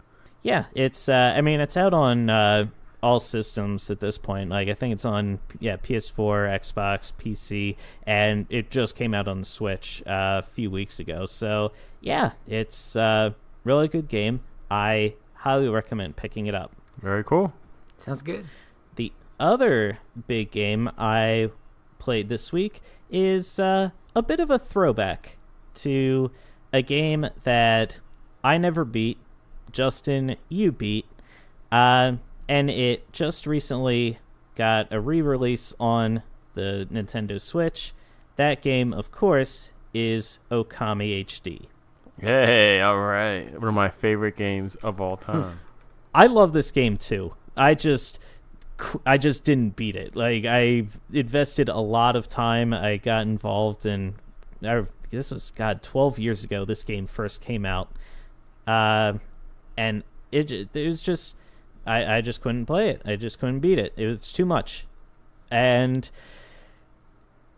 Yeah, it's I mean, it's out on all systems at this point. Like I think it's on PS4, Xbox, PC, and it just came out on the Switch a few weeks ago. So, yeah, it's a really good game. I highly recommend picking it up. Very cool. Sounds good. The other big game I played this week is a bit of a throwback to a game that I never beat. Justin, you beat. And it just recently got a re-release on the Nintendo Switch. That game, of course, is Okami HD. Hey, all right. One of my favorite games of all time. I love this game, too. I just didn't beat it. Like, I invested a lot of time. I got involved in... This was, 12 years ago this game first came out. And it was just... I just couldn't play it. I just couldn't beat it. It was too much. And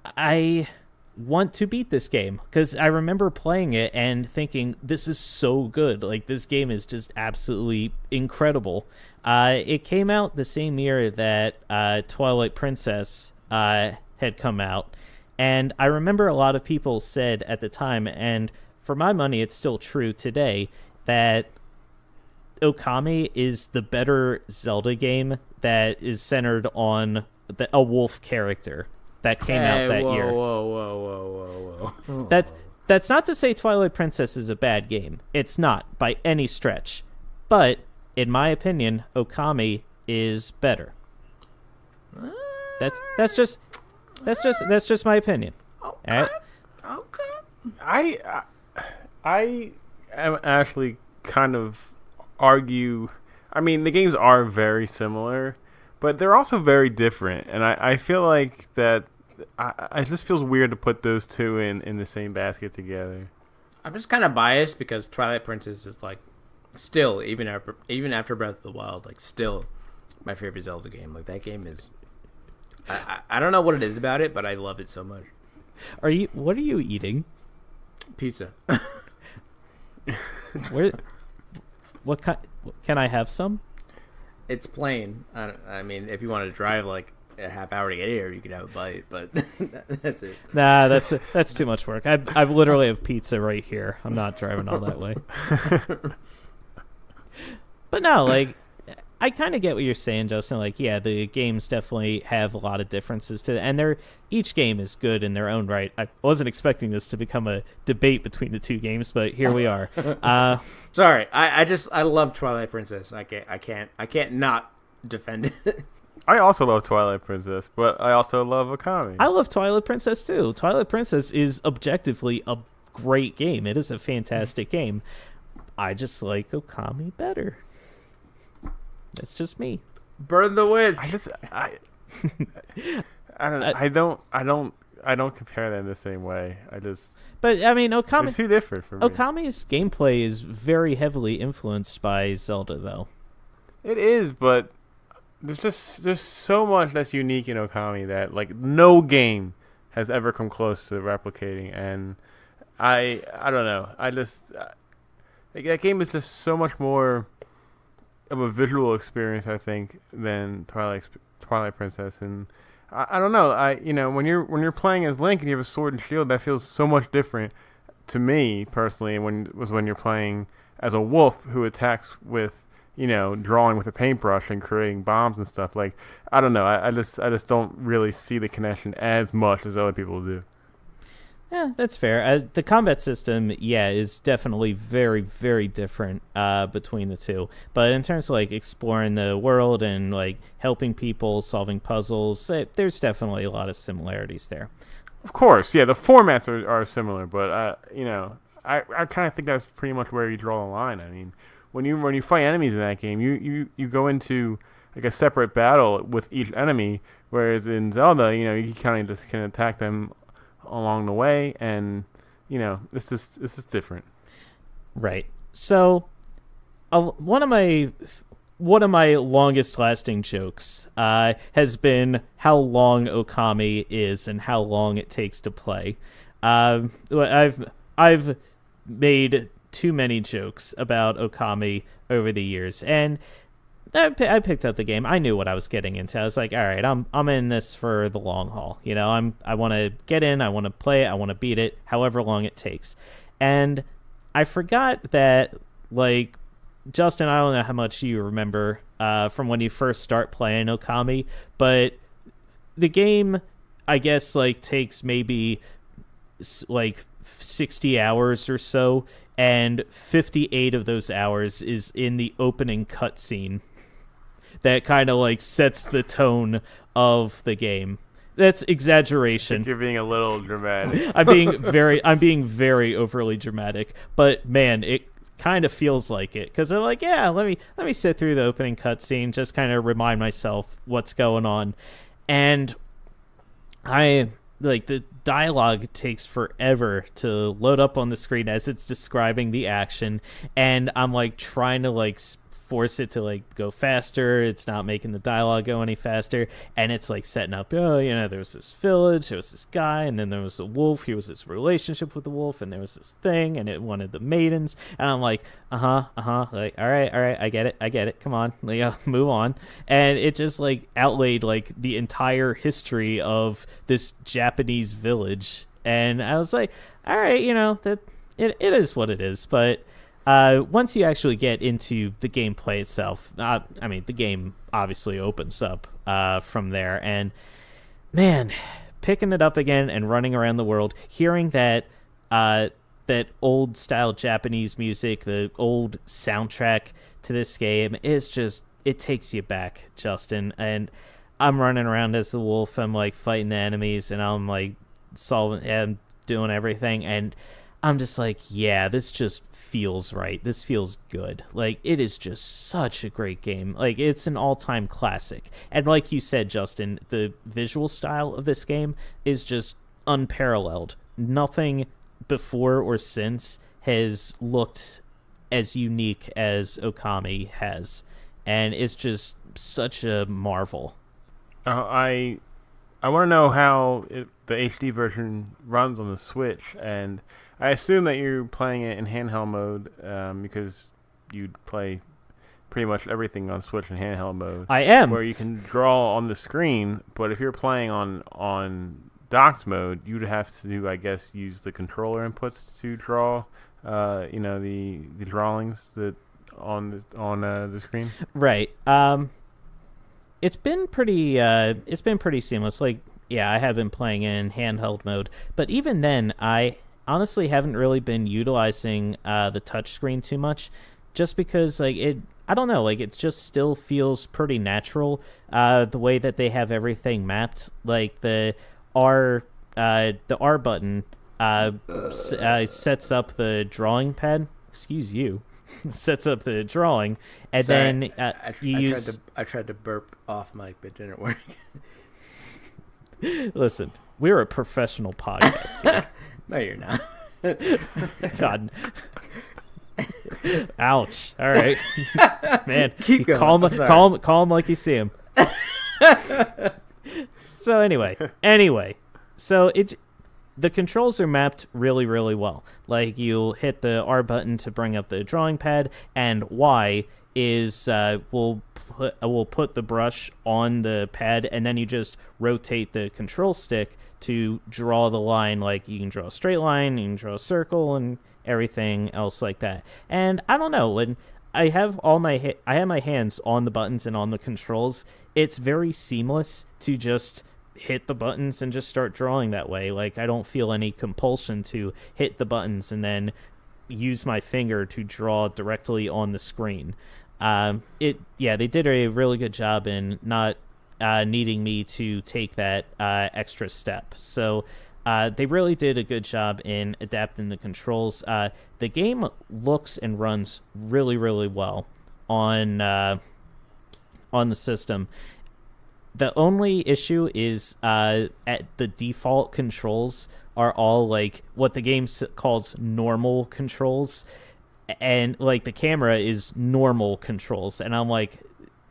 I want to beat this game because I remember playing it and thinking, this is so good. Like, this game is just absolutely incredible. It came out the same year that Twilight Princess had come out. And I remember a lot of people said at the time, and for my money, it's still true today, that Okami is the better Zelda game that is centered on a wolf character that came out that year. Whoa. That's not to say Twilight Princess is a bad game. It's not by any stretch. But in my opinion, Okami is better. That's just my opinion. Okay. All right? Okay. I am actually kind of argue. I mean, the games are very similar, but they're also very different, and I feel like that I just feels weird to put those two in the same basket together. I'm just kind of biased because Twilight Princess is like still even after Breath of the Wild, like still my favorite Zelda game. Like that game is I don't know what it is about it, but I love it so much. What are you eating? Pizza. Where? What kind? Can I have some? It's plain. I mean, if you want to drive like a half hour to get here, you could have a bite, but that's it. Nah, that's too much work. I literally have pizza right here. I'm not driving all that way. But no, like I kind of get what you're saying, Justin. Like, yeah, the games definitely have a lot of differences to it, and each game is good in their own right. I wasn't expecting this to become a debate between the two games, but here we are. Sorry, I love Twilight Princess. I can't not defend it. I also love Twilight Princess, but I also love Okami. I love Twilight Princess too. Twilight Princess is objectively a great game. It is a fantastic game. I just like Okami better. That's just me. Burn the witch. I don't compare them the same way. But I mean, they're too different for me. Okami's gameplay is very heavily influenced by Zelda, though. It is, but there's so much that's unique in Okami that like no game has ever come close to replicating, and I don't know. That game is just so much more of a visual experience, I think, than Twilight Princess, and I don't know. When you're playing as Link and you have a sword and shield, that feels so much different to me personally. When you're playing as a wolf who attacks with drawing with a paintbrush and creating bombs and stuff. Like, I don't know. I just don't really see the connection as much as other people do. Yeah, that's fair. The combat system, is definitely very, very different between the two. But in terms of like exploring the world and like helping people, solving puzzles, there's definitely a lot of similarities there. Of course, yeah, the formats are similar, but I kind of think that's pretty much where you draw the line. I mean, when you fight enemies in that game, you go into like a separate battle with each enemy, whereas in Zelda, you kind of just can attack them along the way, and it's just different. Right. So, one of my longest lasting jokes has been how long Okami is and how long it takes to play. I've made too many jokes about Okami over the years, and I picked up the game. I knew what I was getting into. I was like, all right, I'm in this for the long haul. I want to get in, I want to play it, I want to beat it, however long it takes. And I forgot that, like, Justin, I don't know how much you remember from when you first start playing Okami, but the game, I guess, like, takes maybe like 60 hours or so, and 58 of those hours is in the opening cutscene that kind of like sets the tone of the game. That's exaggeration. I think you're being a little dramatic. I'm being very overly dramatic, but man, it kind of feels like it, because I'm like, yeah, let me sit through the opening cutscene, just kind of remind myself what's going on, and the dialogue takes forever to load up on the screen as it's describing the action, and I'm like trying to like force it to like go faster. It's not making the dialogue go any faster, and it's like setting up, there was this village, there was this guy, and then there was a wolf. He was this relationship with the wolf, and there was this thing, and it wanted the maidens, and I'm like, like, all right, I get it, come on, like, move on. And it just like outlaid like the entire history of this Japanese village, and I was like, all right, that it is what it is. But once you actually get into the gameplay itself, the game obviously opens up from there, and man, picking it up again and running around the world, hearing that old style Japanese music, the old soundtrack to this game is just, it takes you back, Justin. And I'm running around as the wolf, I'm like fighting the enemies, and I'm like solving and doing everything, and I'm just like, yeah, this just feels right. This feels good. Like, it is just such a great game. Like, it's an all-time classic. And like you said, Justin, the visual style of this game is just unparalleled. Nothing before or since has looked as unique as Okami has. And it's just such a marvel. I want to know how the HD version runs on the Switch, and I assume that you're playing it in handheld mode because you play pretty much everything on Switch in handheld mode. I am. Where you can draw on the screen, but if you're playing on docked mode, you'd have to, I guess, use the controller inputs to draw, the drawings that on the screen? Right. It's been pretty seamless. Like, yeah, I have been playing in handheld mode, but even then, I honestly haven't really been utilizing the touchscreen too much, just because I don't know, like it just still feels pretty natural. The way that they have everything mapped, like the R button sets up the drawing pad. Excuse you. Sets up the drawing, and Sorry, then I tried to burp off mic, but it didn't work. Listen, we're a professional podcast here. No, you're not. God. Ouch. All right. Man, Keep going. Call him like you see him. So anyway, so the controls are mapped really, really well. Like, you'll hit the R button to bring up the drawing pad, and Y is will put the brush on the pad, and then you just rotate the control stick to draw the line. Like, you can draw a straight line, you can draw a circle, and everything else like that. And I don't know, when I have I have my hands on the buttons and on the controls, it's very seamless to just hit the buttons and just start drawing that way. Like, I don't feel any compulsion to hit the buttons and then use my finger to draw directly on the screen. They did a really good job in not needing me to take that extra step. So they really did a good job in adapting the controls. The game looks and runs really, really well on the system. The only issue is at the default controls are all like what the game calls normal controls, and like the camera is normal controls, and I'm like,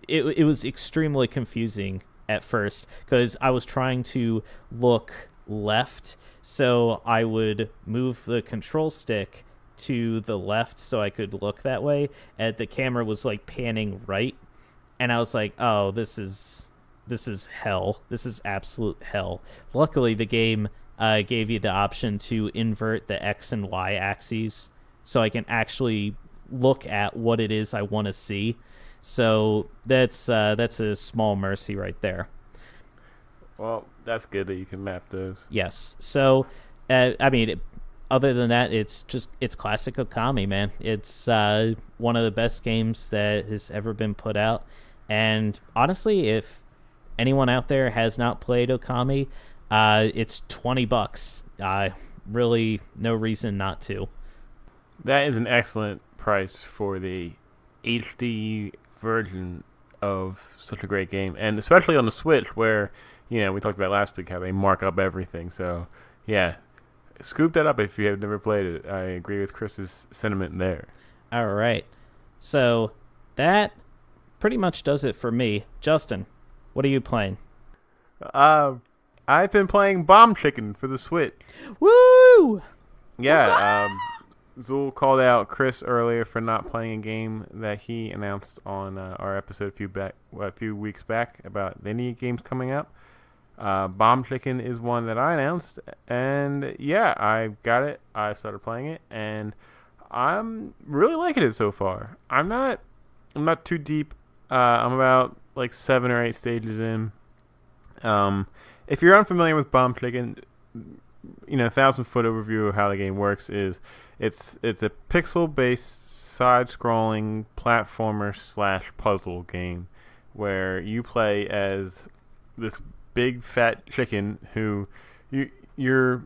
it was extremely confusing at first because I was trying to look left, so I would move the control stick to the left so I could look that way, and the camera was like panning right, and I was like, oh, this is hell. This is absolute hell. Luckily, the game gave you the option to invert the X and Y axes so I can actually look at what it is I want to see. So that's a small mercy right there. Well, that's good that you can map those. Yes. So, other than that, it's classic Okami, man. It's one of the best games that has ever been put out. And honestly, if anyone out there has not played Okami, it's $20. Really, no reason not to. That is an excellent price for the HD version of such a great game, and especially on the Switch, where we talked about last week how they mark up everything. So yeah, scoop that up if you have never played it. I agree with Chris's sentiment there. All right, so that pretty much does it for me. Justin, what are you playing? I've been playing Bomb Chicken for the Switch. Woo! Yeah, Zool called out Chris earlier for not playing a game that he announced on our episode a few weeks back about the indie games coming out. Bomb Chicken is one that I announced, and yeah, I got it. I started playing it, and I'm really liking it so far. I'm not too deep. I'm about like 7 or 8 stages in. If you're unfamiliar with Bomb Chicken, 1,000-foot overview of how the game works is it's a pixel-based side-scrolling platformer/puzzle game where you play as this big fat chicken who you're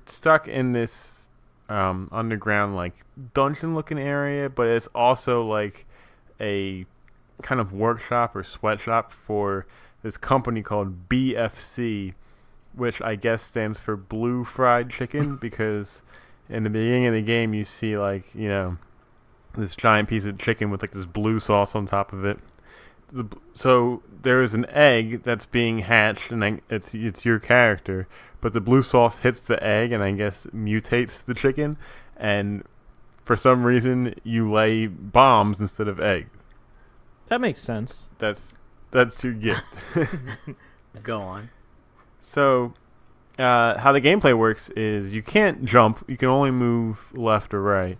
stuck in this underground like dungeon-looking area, but it's also like a kind of workshop or sweatshop for this company called BFC, which I guess stands for Blue Fried Chicken, because in the beginning of the game you see like this giant piece of chicken with like this blue sauce on top of it. So there is an egg that's being hatched, and it's your character, but the blue sauce hits the egg and I guess mutates the chicken, and for some reason you lay bombs instead of eggs. That makes sense. That's your gift. Go on. So, how the gameplay works is you can't jump. You can only move left or right.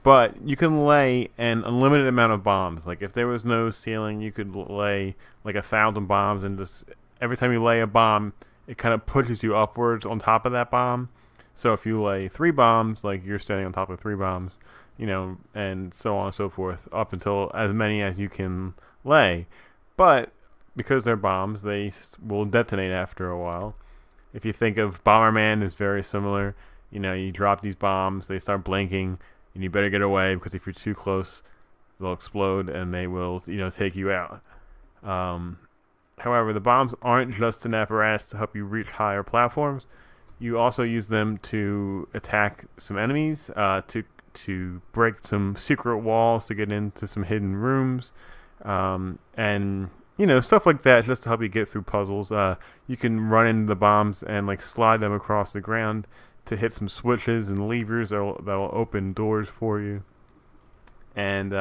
but you can lay an unlimited amount of bombs. Like if there was no ceiling, you could lay like 1,000 bombs, and just every time you lay a bomb, it kind of pushes you upwards on top of that bomb. So if you lay 3 bombs, like you're standing on top of 3 bombs, and so on and so forth, up until as many as you can lay. But because they're bombs, they will detonate after a while. If you think of Bomberman, is very similar. You drop these bombs, they start blinking, and you better get away, because if you're too close, they'll explode and they will, take you out. However, the bombs aren't just an apparatus to help you reach higher platforms. You also use them to attack some enemies, to break some secret walls, to get into some hidden rooms, and stuff like that, just to help you get through puzzles. You can run into the bombs and like slide them across the ground to hit some switches and levers that'll open doors for you. And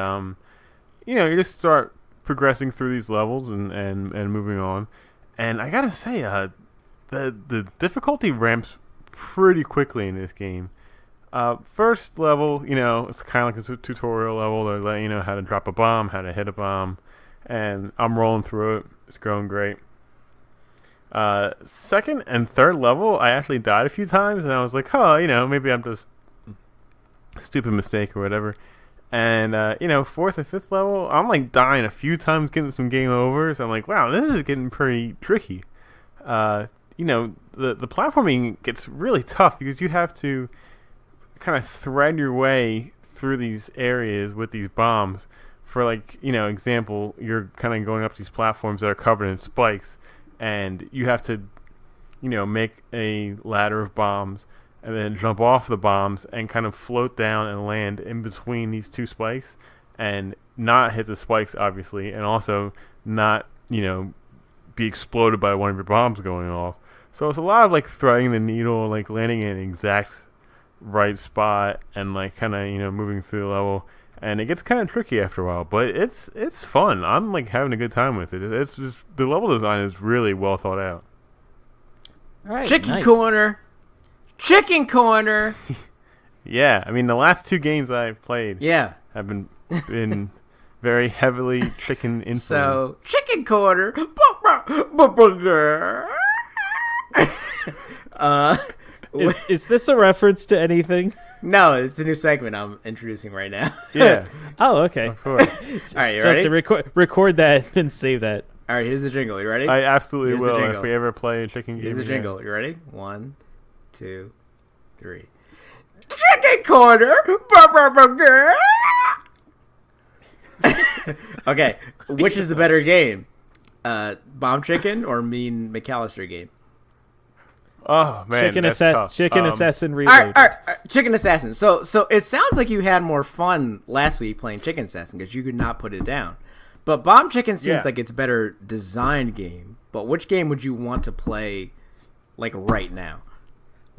you just start progressing through these levels and moving on. And I gotta say, the difficulty ramps pretty quickly in this game. First level, it's kind of like a tutorial level. They're letting you know how to drop a bomb, how to hit a bomb, and I'm rolling through it. It's going great. Second and third level, I actually died a few times, and I was like, maybe I'm just a stupid mistake or whatever. And fourth and fifth level, I'm like dying a few times, getting some game overs. I'm like, wow, this is getting pretty tricky. The platforming gets really tough, because you have to kind of thread your way through these areas with these bombs. For example, you're kind of going up these platforms that are covered in spikes, and you have to make a ladder of bombs and then jump off the bombs and kind of float down and land in between these 2 spikes, and not hit the spikes, obviously, and also not be exploded by one of your bombs going off. So it's a lot of threading the needle, landing in an exact right spot, and kind of moving through the level. And it gets kind of tricky after a while, but it's fun. I'm having a good time with it. It's just, the level design is really well thought out. All right, Chicken corner. Yeah, I mean, the last 2 games I've played have been very heavily chicken influenced. So, chicken corner. Is this a reference to anything? No, it's a new segment I'm introducing right now. Yeah. Oh, okay. Of course. All right, you ready? Justin, record that and save that. All right, here's the jingle. You ready? I absolutely Here's the will jingle. if we ever play a chicken game. Here's the again. jingle. You ready? 1, 2, 3. Chicken corner. Okay, which is the better game? Bomb Chicken or Mean McAllister game? Oh man, that's tough. Chicken Assassin Reloaded. All right, Chicken Assassin. So it sounds like you had more fun last week playing Chicken Assassin, because you could not put it down. But Bomb Chicken seems like it's a better designed game. But which game would you want to play right now?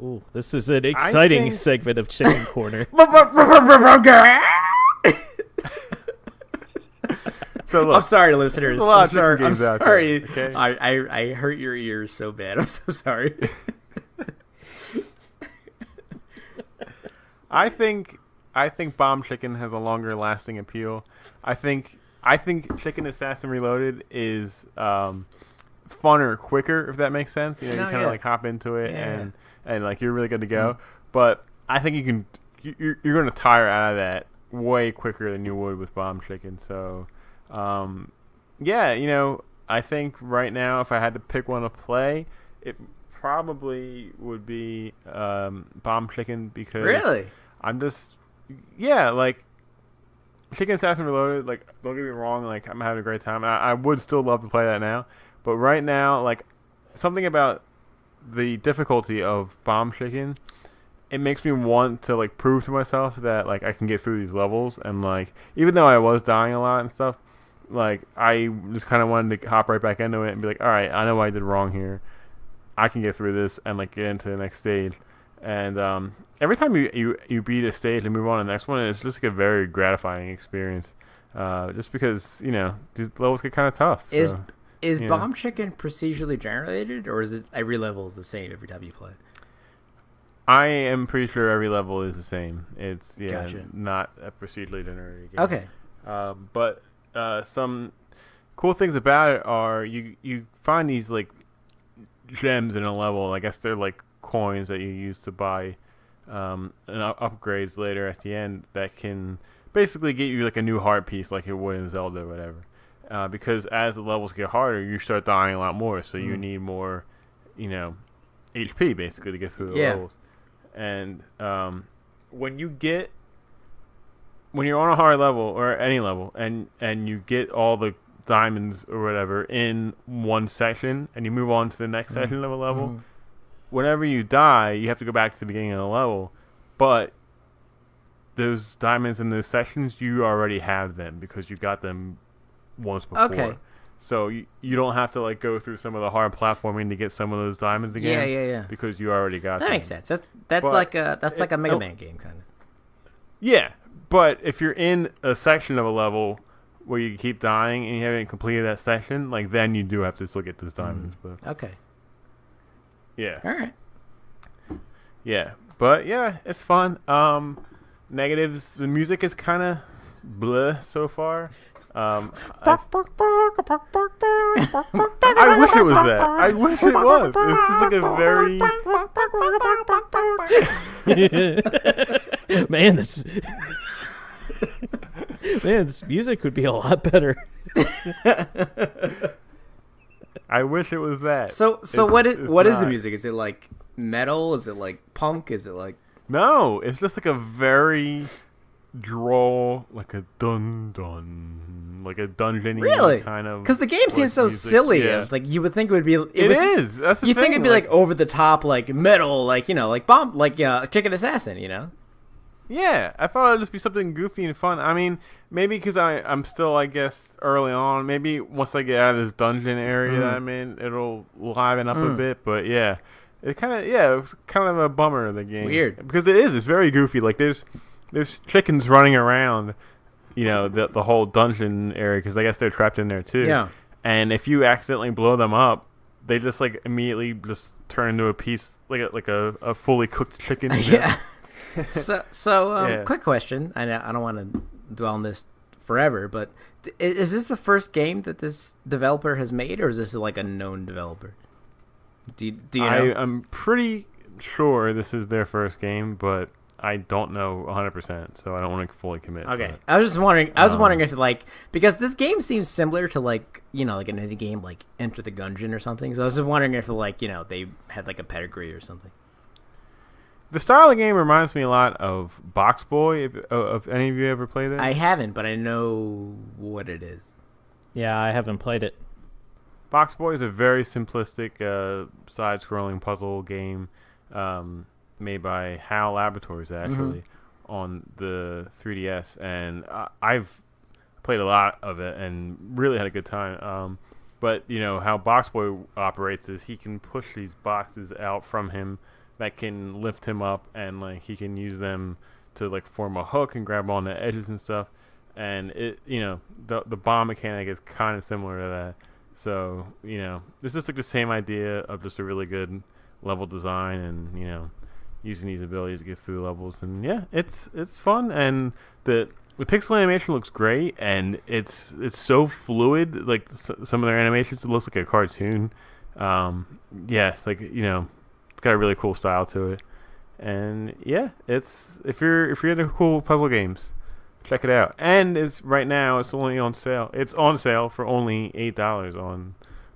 Ooh, this is an exciting segment of Chicken Corner. So look, I'm sorry, listeners. there's a lot I'm of sorry. different I'm games out sorry. there, okay? I hurt your ears so bad. I'm so sorry. I think Bomb Chicken has a longer lasting appeal. I think Chicken Assassin Reloaded is funner, quicker, if that makes sense. You kind of hop into it and you're really good to go. But I think you're going to tire out of that way quicker than you would with Bomb Chicken. So I think right now, if I had to pick one to play, it probably would be Bomb Chicken, because Really? I'm just Chicken Assassin Reloaded, don't get me wrong, I'm having a great time. I would still love to play that now, but right now, something about the difficulty of Bomb Chicken, it makes me want to prove to myself that I can get through these levels, and even though I was dying a lot and stuff, I just kind of wanted to hop right back into it and be all right, I know what I did wrong here. I can get through this and get into the next stage. And every time you beat a stage and move on to the next one, it's just a very gratifying experience. Just because these levels get kind of tough. Is Bomb Chicken procedurally generated, or is it every level is the same every time you play? I am pretty sure every level is the same. It's Gotcha. not a procedurally generated game. Okay. But some cool things about it are you find these like gems in a level. I guess they're like coins that you use to buy upgrades later at the end that can basically get you like a new heart piece, like it would in Zelda or whatever. Because as the levels get harder, you start dying a lot more, so you need more, HP basically to get through the levels. And when you're on a hard level or any level, and you get all the diamonds or whatever in one section, and you move on to the next section of a level, whenever you die, you have to go back to the beginning of the level. But those diamonds in those sections, you already have them because you got them once before. Okay. So you don't have to like go through some of the hard platforming to get some of those diamonds again. Yeah. Because you already got them. That makes sense. That's like a Mega Man game kind of. Yeah, but if you're in a section of a level where you keep dying and you haven't completed that section, like then you do have to still get those diamonds. But okay. Yeah. All right. Yeah, but yeah, it's fun. Negatives: the music is kind of bleh so far. I wish it was that. I wish it was. It's just like a very this music would be a lot better. I wish it was that. So what is the music? Is it like metal? Is it like punk? Is it like No, it's just like a very droll, like a like a dungeon-y kind of. Because the game seems so music. silly. Yeah. Like you would think it would be. It is. That's the you thing. think it'd be like over the top, like metal, like like bomb, like Chicken Assassin, Yeah, I thought it'd just be something goofy and fun. I mean, maybe because I'm still, I guess, early on. Maybe once I get out of this dungeon area that I'm in, it'll liven up a bit. But yeah, it was kind of a bummer of the game. Weird. Because it is. It's very goofy. Like there's chickens running around, the whole dungeon area because I guess they're trapped in there too. Yeah. And if you accidentally blow them up, they just like immediately just turn into a piece like a fully cooked chicken. Yeah. So quick question. I don't want to dwell on this forever, but is this the first game that this developer has made, or is this like a known developer? Do you know? I'm pretty sure this is their first game, but I don't know 100%, so I don't want to fully commit. Okay, but, I was just wondering. I was wondering if because this game seems similar to like an indie game like Enter the Gungeon or something. So I was just wondering if they had like a pedigree or something. The style of the game reminds me a lot of Box Boy. If any of you ever played it, I haven't, but I know what it is. Yeah, I haven't played it. Box Boy is a very simplistic side-scrolling puzzle game made by HAL Laboratories, actually, on the 3DS. And I've played a lot of it and really had a good time. But, how Box Boy operates is he can push these boxes out from him that can lift him up, and like he can use them to like form a hook and grab on the edges and stuff. And it, the bomb mechanic is kind of similar to that. So it's just like the same idea of just a really good level design and using these abilities to get through levels. And yeah, it's fun, and the pixel animation looks great, and it's so fluid. Like some of their animations, it looks like a cartoon. Yeah, like it's got a really cool style to it, and yeah, it's if you're into cool puzzle games, check it out. And it's only on sale. It's on sale for only $8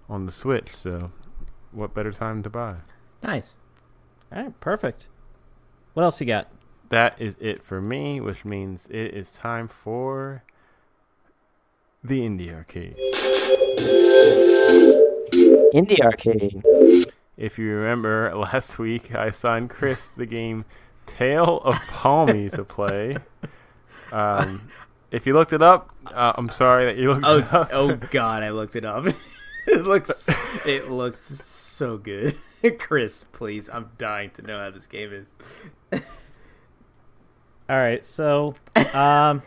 on the Switch. So, what better time to buy? Nice. All right, perfect. What else you got? That is it for me, which means it is time for the Indie Arcade. Indie Arcade. If you remember, last week I assigned Chris the game Tale of Palmi to play. If you looked it up, I'm sorry that you looked it up. Oh God, I looked it up. It looked so good. Chris, please, I'm dying to know how this game is. All right, so I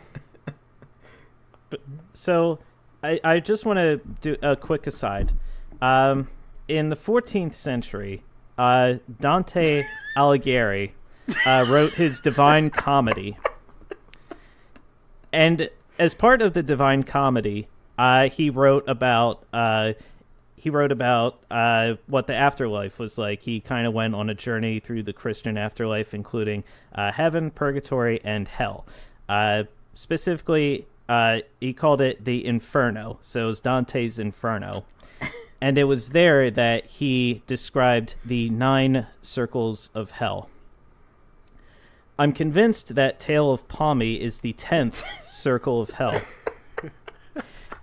just want to do a quick aside. In the 14th century, Dante Alighieri wrote his Divine Comedy. And as part of the Divine Comedy, he wrote about what the afterlife was like. He kind of went on a journey through the Christian afterlife, including heaven, purgatory, and hell. Specifically, he called it the Inferno. So it was Dante's Inferno. And it was there that he described the 9 circles of hell. I'm convinced that Tale of Palmi is the 10th circle of hell.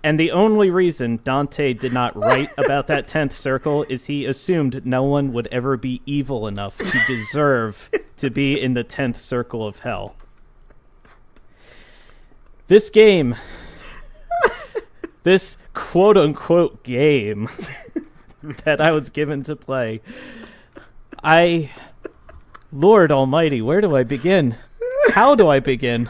And the only reason Dante did not write about that 10th circle is he assumed no one would ever be evil enough to deserve to be in the 10th circle of hell. This game, this quote-unquote game that I was given to play, Lord Almighty, where do I begin? How do I begin?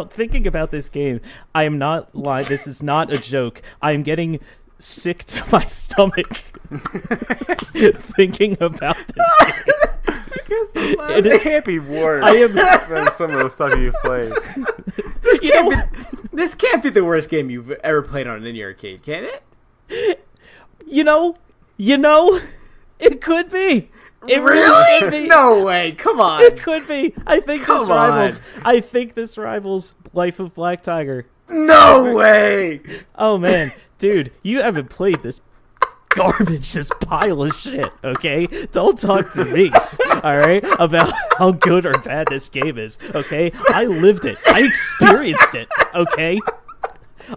Thinking about this game, I am not lying. This is not a joke. I am getting sick to my stomach thinking about this game. It can't be worse than some of the stuff you've played. This can't be the worst game you've ever played on any arcade, can it? You know, it could be. It really could be. No way! Come on! It could be. I think this rivals Life of Black Tiger. No way! Oh man, dude, you haven't played this garbage, this pile of shit. Okay, don't talk to me. All right, about how good or bad this game is. Okay, I lived it. I experienced it. Okay,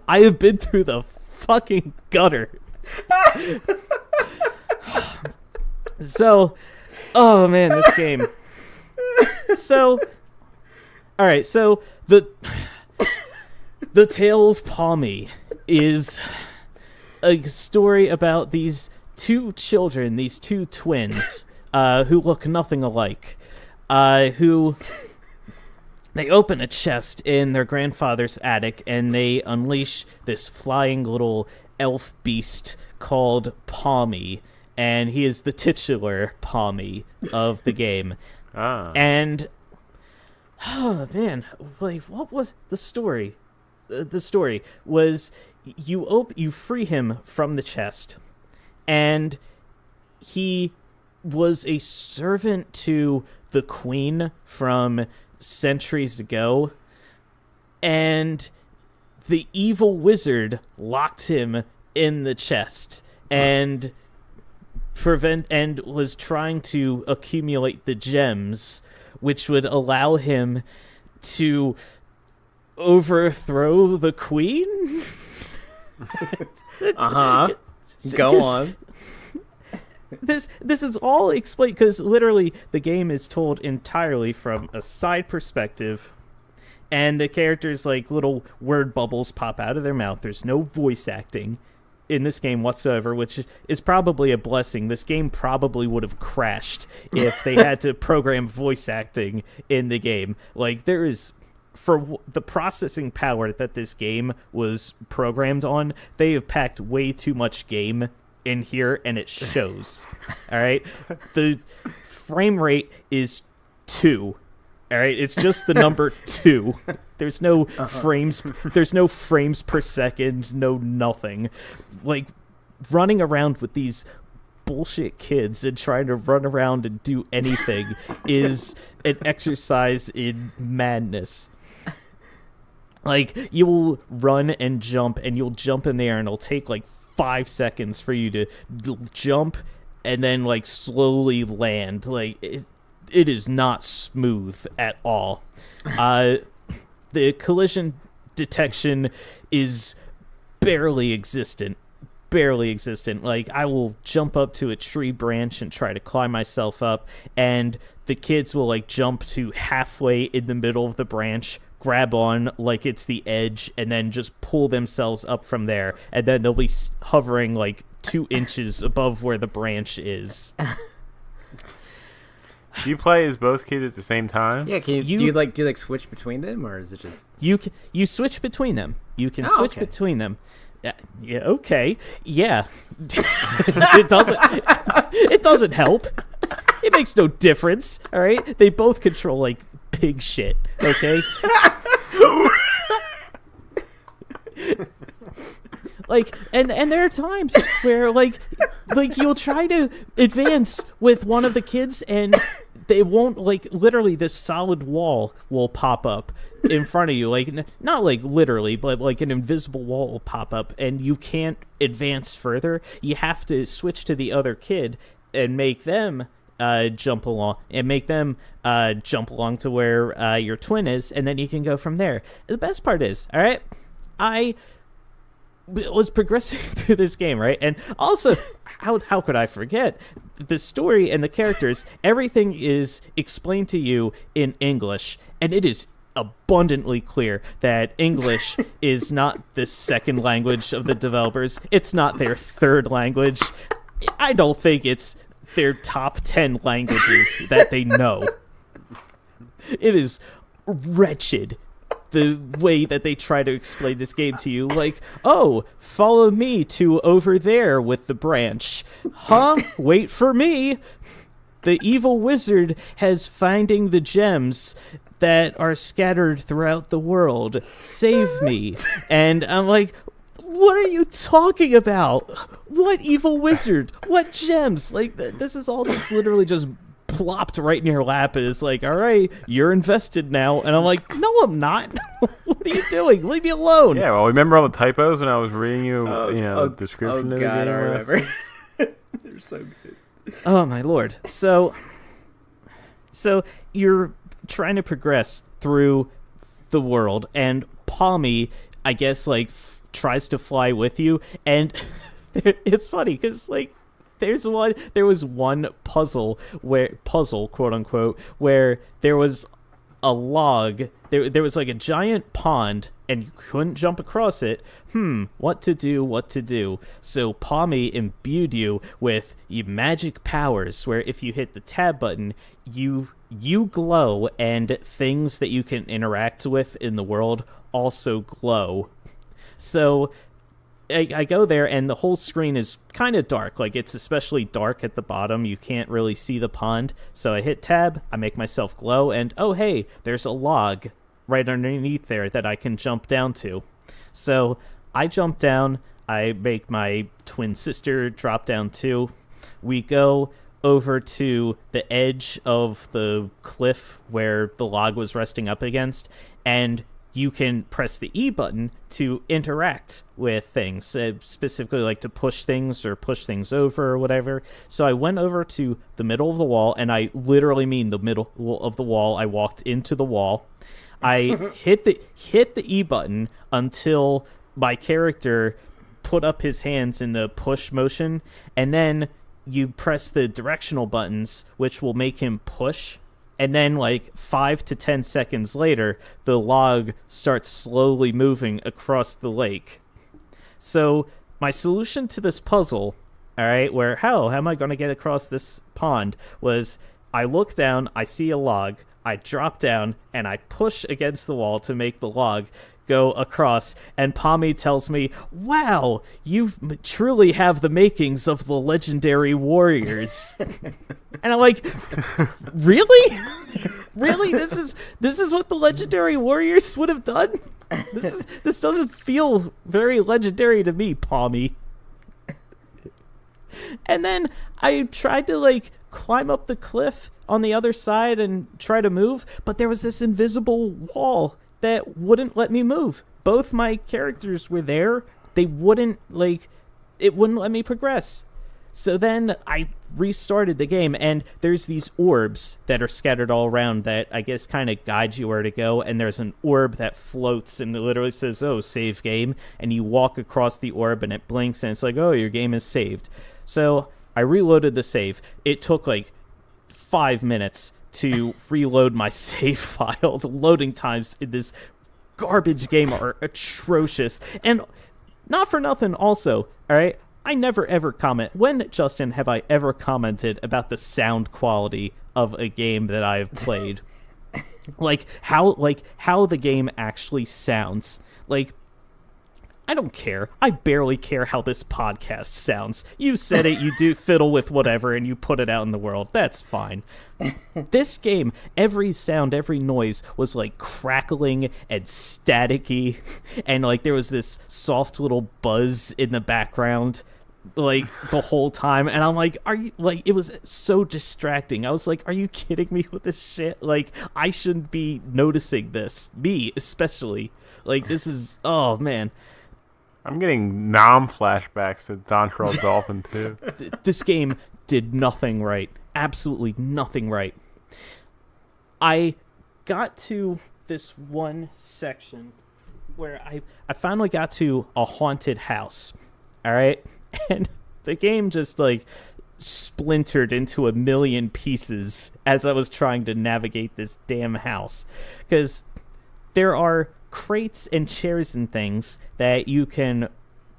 I have been through the fucking gutter. So, oh man, this game. So, all right. So the Tale of Palmi is a story about these 2 children, these 2 twins, who look nothing alike. Who they open a chest in their grandfather's attic and they unleash this flying little elf beast called Palmi. And he is the titular Palmi of the game. And, oh man, like, what was the story? The story was you free him from the chest, and he was a servant to the queen from centuries ago, and the evil wizard locked him in the chest and was trying to accumulate the gems, which would allow him to overthrow the queen. Go on. This is all explained because literally the game is told entirely from a side perspective, and the characters, like, little word bubbles pop out of their mouth. There's no voice acting in this game whatsoever, which is probably a blessing. This game probably would have crashed if they had to program voice acting in the game. Like, there is, for the processing power that this game was programmed on, they have packed way too much game in here, and it shows. All right, the frame rate is 2. All right, it's just the number 2. There's no frames. There's no frames per second. No nothing. Like, running around with these bullshit kids and trying to run around and do anything is an exercise in madness. Like, you'll run and you'll jump in the air, and it'll take like 5 seconds for you to jump and then like slowly land. Like, it is not smooth at all. The collision detection is barely existent. Like, I will jump up to a tree branch and try to climb myself up, and the kids will like jump to halfway in the middle of the branch, grab on like it's the edge, and then just pull themselves up from there, and then they'll be hovering like 2 inches above where the branch is. Do you play as both kids at the same time? Yeah, do you switch between them, or is it just you switch between them? You can switch between them. Yeah, okay. Yeah. It doesn't help. It makes no difference, all right? They both control, like, pig shit, okay? Like, and there are times where, like you'll try to advance with one of the kids and they won't, like, literally this solid wall will pop up in front of you, like, not like literally, but like an invisible wall will pop up and you can't advance further. You have to switch to the other kid and make them jump along to where your twin is, and then you can go from there. The best part is, all right, I was progressing through this game, right? And also, how could I forget the story and the characters? Everything is explained to you in English, and it is abundantly clear that English is not the second language of the developers. It's not their third language. I don't think it's their top 10 languages that they know. It is wretched, the way that they try to explain this game to you. Like, oh, follow me to over there with the branch. Huh? Wait for me. The evil wizard has finding the gems that are scattered throughout the world. Save me. And I'm like, what are you talking about? What evil wizard? What gems? Like, this is all just literally just plopped right in your lap. And it's like, all right, you're invested now. And I'm like, no, I'm not. What are you doing? Leave me alone. Yeah, well, remember all the typos when I was reading the description of the game? I remember. They're so good. Oh, my Lord. So you're trying to progress through the world, and Palmi, I guess, like, tries to fly with you, and it's funny because, like, there was one puzzle quote unquote, where there was a log, there was like a giant pond and you couldn't jump across it. What to do? So Palmi imbued you with magic powers where if you hit the tab button, you glow, and things that you can interact with in the world also glow. So I go there, and the whole screen is kind of dark. Like, it's especially dark at the bottom. You can't really see the pond. So I hit tab, I make myself glow, and oh, hey, there's a log right underneath there that I can jump down to. So I jump down, I make my twin sister drop down too. We go over to the edge of the cliff where the log was resting up against, and you can press the E button to interact with things, specifically like to push things or push things over or whatever. So I went over to the middle of the wall, and I literally mean the middle of the wall. I walked into the wall. I hit the E button until my character put up his hands in the push motion, and then you press the directional buttons, which will make him push. And then, like, 5 to 10 seconds later, the log starts slowly moving across the lake. So my solution to this puzzle, all right, where how am I going to get across this pond, was I look down, I see a log, I drop down, and I push against the wall to make the log go across, and Palmi tells me, wow, you truly have the makings of the legendary warriors. And I'm like, really? Really? This is what the legendary warriors would have done? This doesn't feel very legendary to me, Palmi. And then I tried to, like, climb up the cliff on the other side and try to move, but there was this invisible wall that wouldn't let me move. Both my characters were there. They wouldn't, like, it wouldn't let me progress. So then I restarted the game, and there's these orbs that are scattered all around that I guess kind of guide you where to go, and there's an orb that floats, and it literally says, oh, save game, and you walk across the orb, and it blinks, and it's like, oh, your game is saved. So I reloaded the save. It took, like, 5 minutes to reload my save file. The loading times in this garbage game are atrocious. And not for nothing also, all right? I never ever comment. When, Justin, have I ever commented about the sound quality of a game that I've played? how the game actually sounds. Like, I don't care. I barely care how this podcast sounds. You said it, you do fiddle with whatever, and you put it out in the world. That's fine. This game, every sound, every noise was like crackling and staticky, and like there was this soft little buzz in the background like the whole time, and I'm like, are you, like, it was so distracting. I was like, are you kidding me with this shit? Like, I shouldn't be noticing this, me especially. Like, this is, oh man, I'm getting flashbacks to Dontrell Dolphin too. This game did nothing right. Absolutely nothing right. I got to this one section where I finally got to a haunted house. All right? And the game just like splintered into a million pieces as I was trying to navigate this damn house. Because there are crates and chairs and things that you can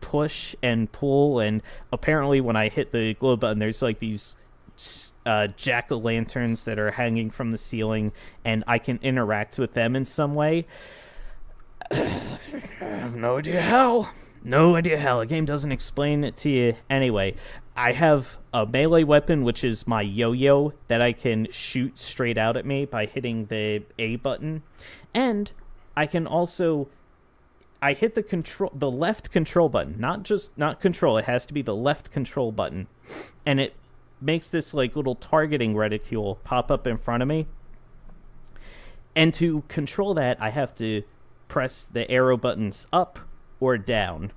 push and pull, and apparently when I hit the glow button, there's like these jack-o'-lanterns that are hanging from the ceiling, and I can interact with them in some way. I have no idea how. The game doesn't explain it to you anyway. I have a melee weapon, which is my yo-yo, that I can shoot straight out at me by hitting the A button, and I can also, I hit the left control button, not control. It has to be the left control button, and it makes this like little targeting reticule pop up in front of me. And to control that, I have to press the arrow buttons up or down.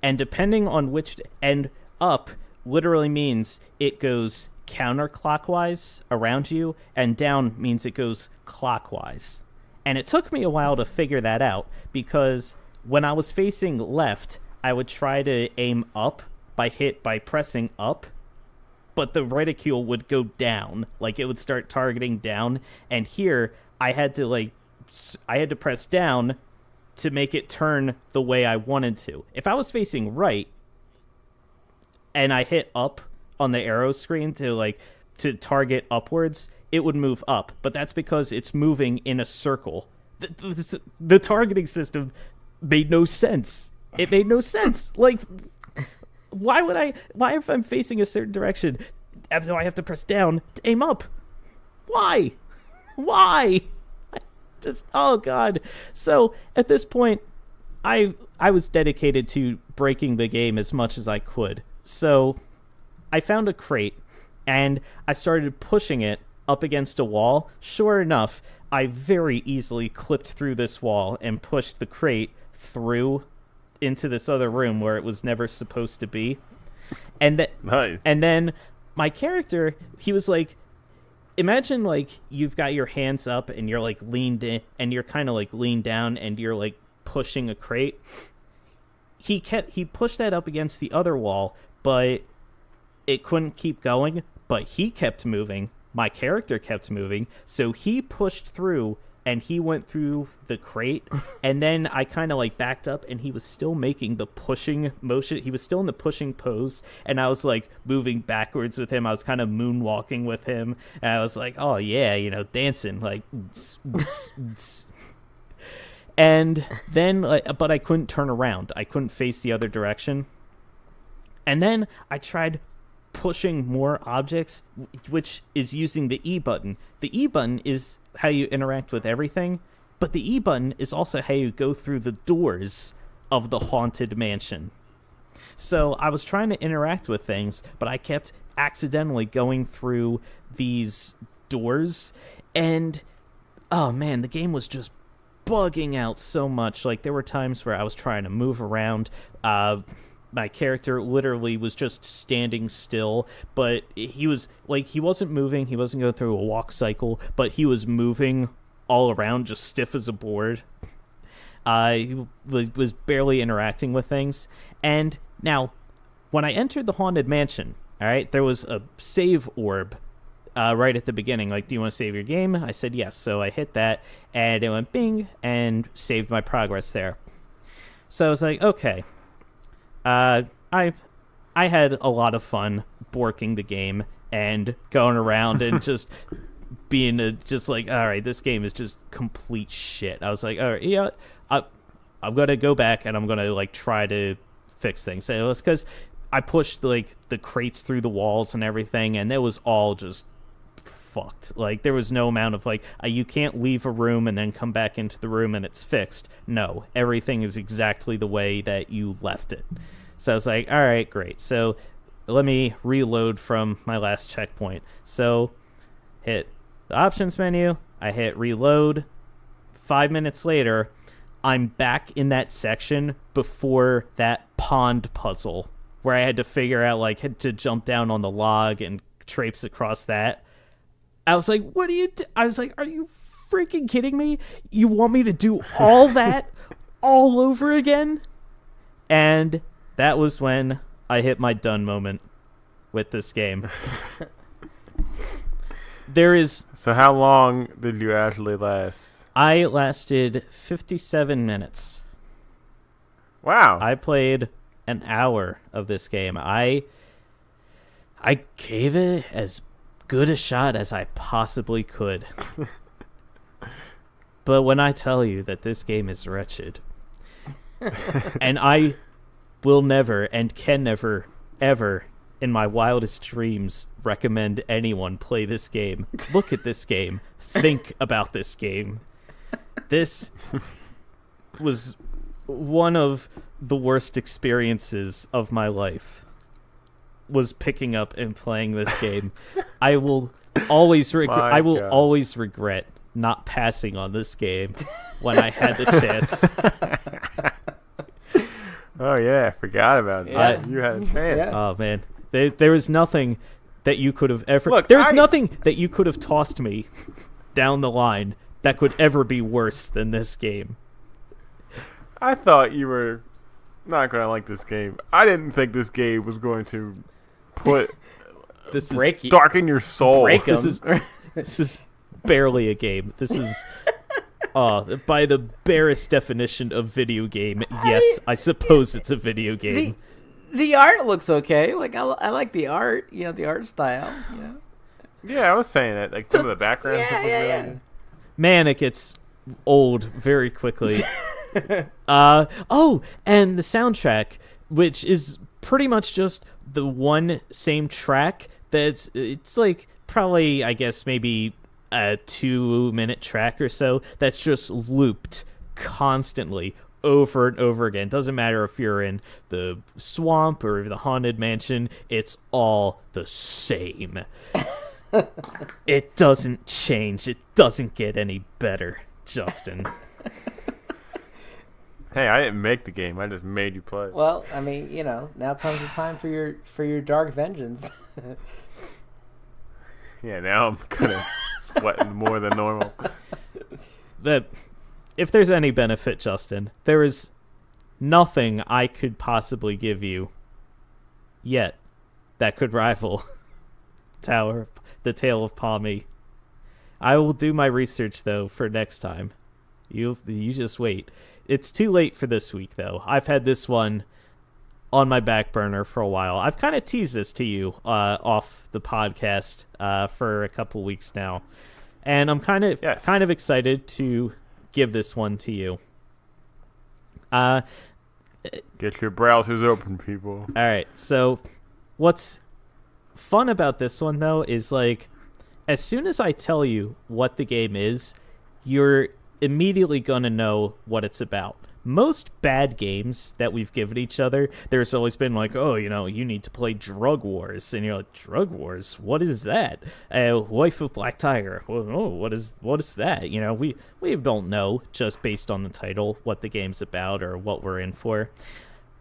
And depending on which, and up literally means it goes counterclockwise around you, and down means it goes clockwise. And it took me a while to figure that out, because when I was facing left, I would try to aim up by pressing up, but the reticule would go down, like it would start targeting down. And here I had to press down to make it turn the way I wanted to. If I was facing right and I hit up on the arrow screen to target upwards, it would move up, but that's because it's moving in a circle. The targeting system made no sense. It made no sense. Like, why if I'm facing a certain direction, do I have to press down to aim up? Why? Oh god. So at this point, I was dedicated to breaking the game as much as I could. So I found a crate and I started pushing it up against a wall. Sure enough, I very easily clipped through this wall and pushed the crate through into this other room where it was never supposed to be. And nice. And then my character, he was like, imagine like you've got your hands up and you're like leaned in, and you're kind of like leaned down and you're like pushing a crate. He pushed that up against the other wall, but it couldn't keep going, but he kept moving. My character kept moving, so he pushed through and he went through the crate, and then I kind of like backed up and he was still making the pushing motion. He was still in the pushing pose, and I was like moving backwards with him. I was kind of moonwalking with him, and I was like, oh yeah, dancing like and then but I couldn't turn around. I couldn't face the other direction. And then I tried pushing more objects, which is using the E button. The E button is how you interact with everything, but the E button is also how you go through the doors of the haunted mansion. So I was trying to interact with things, but I kept accidentally going through these doors, and oh man, the game was just bugging out so much. Like, there were times where I was trying to move around. My character literally was just standing still, but he wasn't moving. He wasn't going through a walk cycle, but he was moving all around, just stiff as a board. He was barely interacting with things. And now, when I entered the haunted mansion, all right, there was a save orb right at the beginning. Like, do you want to save your game? I said yes. So I hit that, and it went bing, and saved my progress there. So I was like, okay. I had a lot of fun borking the game and going around and just being just like, all right, this game is just complete shit. I was like, all right, yeah, I'm gonna go back and I'm gonna like try to fix things. And it was because I pushed like the crates through the walls and everything, and it was all just fucked. Like there was no amount of like you can't leave a room and then come back into the room and it's fixed. No, everything is exactly the way that you left it. So I was like, all right, great. So let me reload from my last checkpoint. So hit the options menu. I hit reload. 5 minutes later, I'm back in that section before that pond puzzle where I had to figure out like had to jump down on the log and traipse across that. I was like, what are you I was like, are you freaking kidding me? You want me to do all that all over again? And that was when I hit my done moment with this game. So how long did you actually last? I lasted 57 minutes. Wow. I played an hour of this game. I gave it as good a shot as I possibly could. But when I tell you that this game is wretched, and I will never and can never, ever, in my wildest dreams, recommend anyone play this game, look at this game, think about this game. This was one of the worst experiences of my life, was picking up and playing this game. I will always always regret not passing on this game when I had the chance. Oh yeah, I forgot about that. You had a chance. Yeah. Oh man, there was nothing that you could have ever. Look, there's nothing that you could have tossed me down the line that could ever be worse than this game. I thought you were not going to like this game. I didn't think this game was going to put This is Break darken your soul. Break 'em. this is barely a game. This is by the barest definition of video game. Yes, I suppose it's a video game. The art looks okay. Like I like the art. You know, the art style. You know. Yeah, I was saying that. Like some of the background stuff was really yeah. good. Man, it gets old very quickly. And the soundtrack, which is pretty much just the one same track. It's like probably, I guess, maybe a 2-minute track or so that's just looped constantly over and over again. Doesn't matter if you're in the swamp or the haunted mansion, it's all the same. It doesn't change. It doesn't get any better, Justin. Hey, I didn't make the game. I just made you play. Well, I mean, you know, now comes the time for your dark vengeance. Yeah, now I'm kind of sweating more than normal. But if there's any benefit, Justin, there is nothing I could possibly give you yet that could rival the Tale of Palmi. I will do my research, though, for next time. You just wait. It's too late for this week, though. I've had this one on my back burner for a while. I've kind of teased this to you off the podcast for a couple weeks now, and I'm kind of excited to give this one to you. Get your browsers open, people. All right. So, what's fun about this one, though, is like as soon as I tell you what the game is, you're immediately gonna know what it's about. Most bad games that we've given each other, there's always been like, oh, you know, you need to play Drug Wars, and you're like, Drug Wars? What is that? Wife of Black Tiger. Oh, what is that? You know, we don't know just based on the title what the game's about or what we're in for.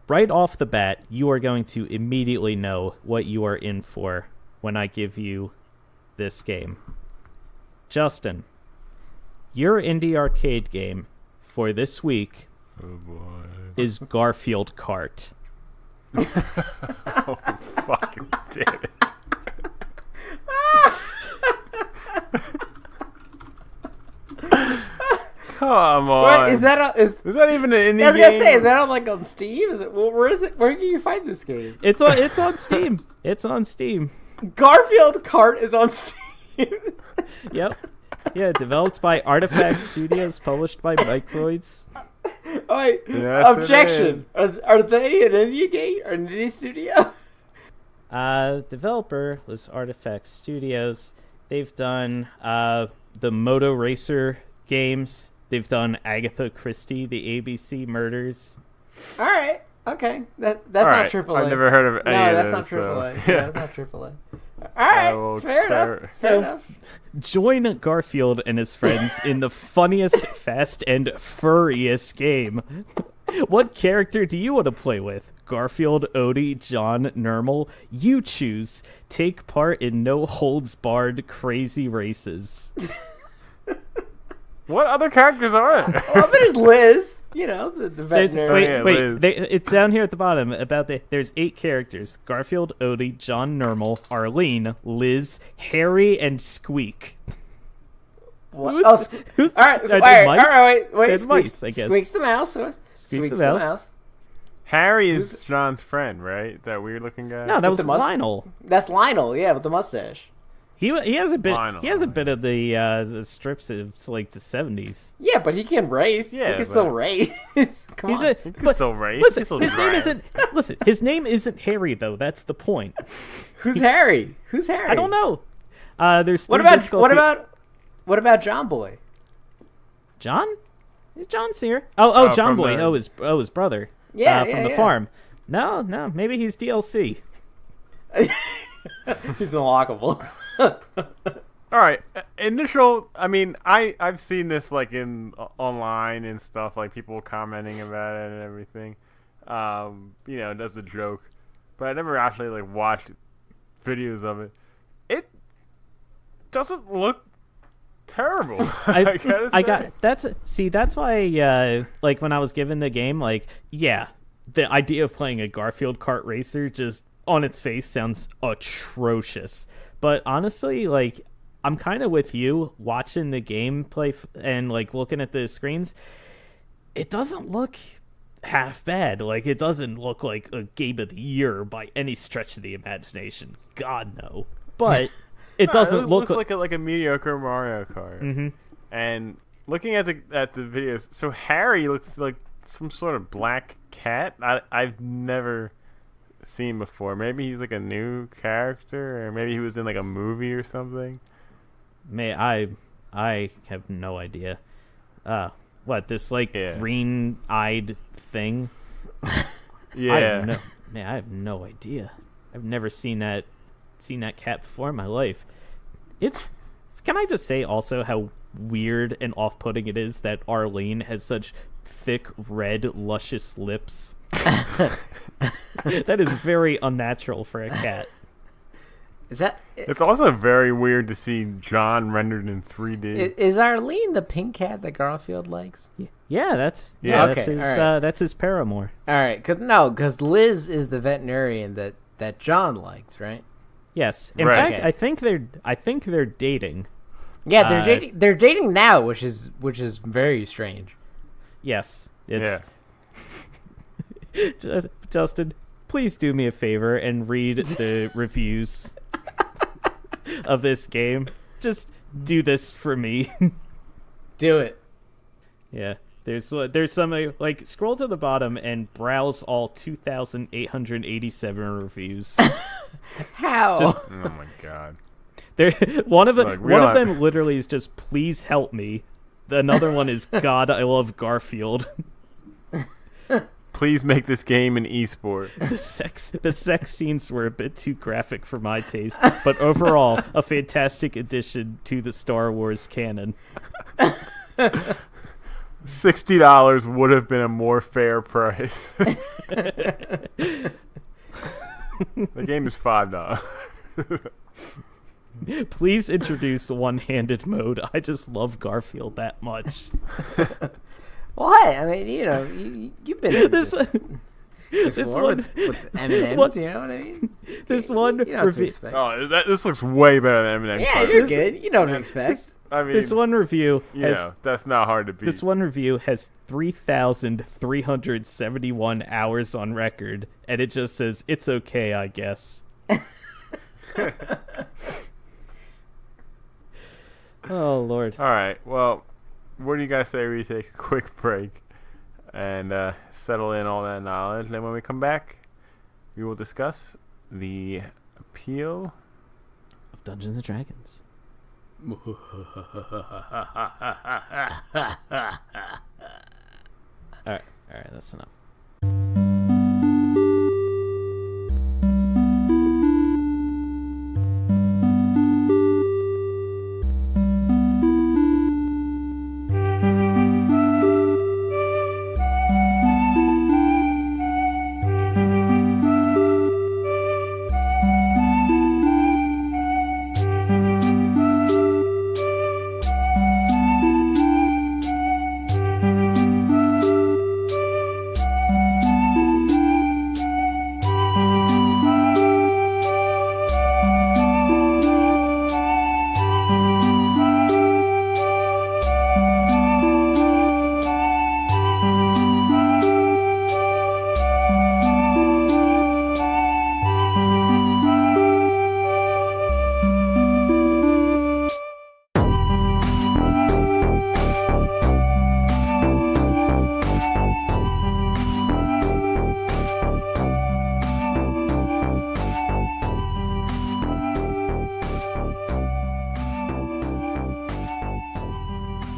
Right off the bat, you are going to immediately know what you are in for when I give you this game. Justin, your indie arcade game for this week is Garfield Kart. Oh, fucking damn it. Come on. What, is that even an indie game? I was gonna say, is that on like on Steam? Is it? Well, where is it? Where can you find this game? It's on Steam. It's on Steam. Garfield Kart is on Steam. Yep. Yeah, developed by Artifact Studios, published by Microids. Wait, Yes, it objection. Are they an indie game or an indie studio? Developer was Artifact Studios. They've done the Moto Racer games. They've done Agatha Christie, the ABC Murders. All right. Okay. That's All not right. AAA. I've never heard of any No, of that's those. not AAA. So, Yeah, that's not AAA. All right. well, fair enough. Fair So- enough. Join Garfield and his friends in the funniest, fast, and furriest game. What character do you want to play with? Garfield, Odie, John, Nermal? You choose. Take part in no-holds-barred crazy races. What other characters are there? Well, there's Liz. You know, the There's, veterinarian. wait, Liz. it's down here at the bottom. There's 8 characters: Garfield, Odie, John, Nermal, Arlene, Liz, Harry, and Squeak. What? Who's- Oh, who's- all right. are they All mice? right. Wait. They're Squeaks, mice, I guess. Squeaks the mouse. Squeaks the mouse. Harry is John's friend, right? That weird-looking guy. No, that was the mus- Lionel. That's Lionel. Yeah, with the mustache. He has a bit. Lionel. He has a bit of the strips of like the 70s. Yeah, but he can race. Yeah, he can but- still race. Come He's on. a He can but still race. listen. He can still His name drive. isn't. Listen, his name isn't Harry though. That's the point. Who's Harry? Who's Harry? I don't know. There's What three about difficulty- what about John Boy? John? John's here. Oh, John from Boy. the- His brother. Yeah, from yeah, the yeah. farm. No, maybe he's DLC. He's unlockable. All right, initial. I mean, I've seen this like in online and stuff, like people commenting about it and everything. You know, that's a joke, but I never actually like watched videos of it. It doesn't look terrible. gotta I say. got that's why like when I was given the game, like, yeah, the idea of playing a Garfield kart racer just on its face sounds atrocious. But honestly, like, I'm kind of with you watching the gameplay and like looking at the screens. It doesn't look half bad. Like, it doesn't look like a game of the year by any stretch of the imagination. God no. But it doesn't It look looks like a mediocre Mario Kart. Mm-hmm. And looking at the videos, so Harry looks like some sort of black cat I've never seen before. Maybe he's like a new character, or maybe he was in like a movie or something. I have no idea. What, this like Yeah. green-eyed thing? Yeah. I don't know. Man, I have no idea. I've never seen that cat before in my life. Can I just say also how weird and off-putting it is that Arlene has such thick, red, luscious lips? That is very unnatural for a cat. Is that It's also very weird to see John rendered in 3D. is Arlene the pink cat that Garfield likes? Yeah, that's Yeah. that's Okay, his alright. that's his paramour. All right, because Liz is the veterinarian that John likes, right? Yes. In Right. fact, Okay. I think they're dating. Yeah, they're Uh, dating. They're dating now, which is very strange. Yes. Yeah. Justin, please do me a favor and read the reviews of this game. Just do this for me. Do it. Yeah. There's some like scroll to the bottom and browse all 2,887 reviews. How? Oh my god. There, one of them, Look, we one of don't- them literally is just "Please help me." Another one is "God, I love Garfield." Please make this game an esport. The sex scenes were a bit too graphic for my taste, but overall, a fantastic addition to the Star Wars canon. $60 would have been a more fair price. The game is $5. Please introduce one-handed mode. I just love Garfield that much. What? I mean, you've been in This this this before one with M&Ms. What- You know what I mean? this You one know what to review. expect. Oh, this looks way better than Eminem. Yeah, Fire. you're good. You know what to expect. I mean, This one review you has know, that's not hard to beat. This one review has 3,371 hours on record, and it just says, "It's okay, I guess." Oh, Lord. All right. Well, what do you guys say we take a quick break? and settle in all that knowledge. And then when we come back, we will discuss the appeal of Dungeons and Dragons. All right, that's enough.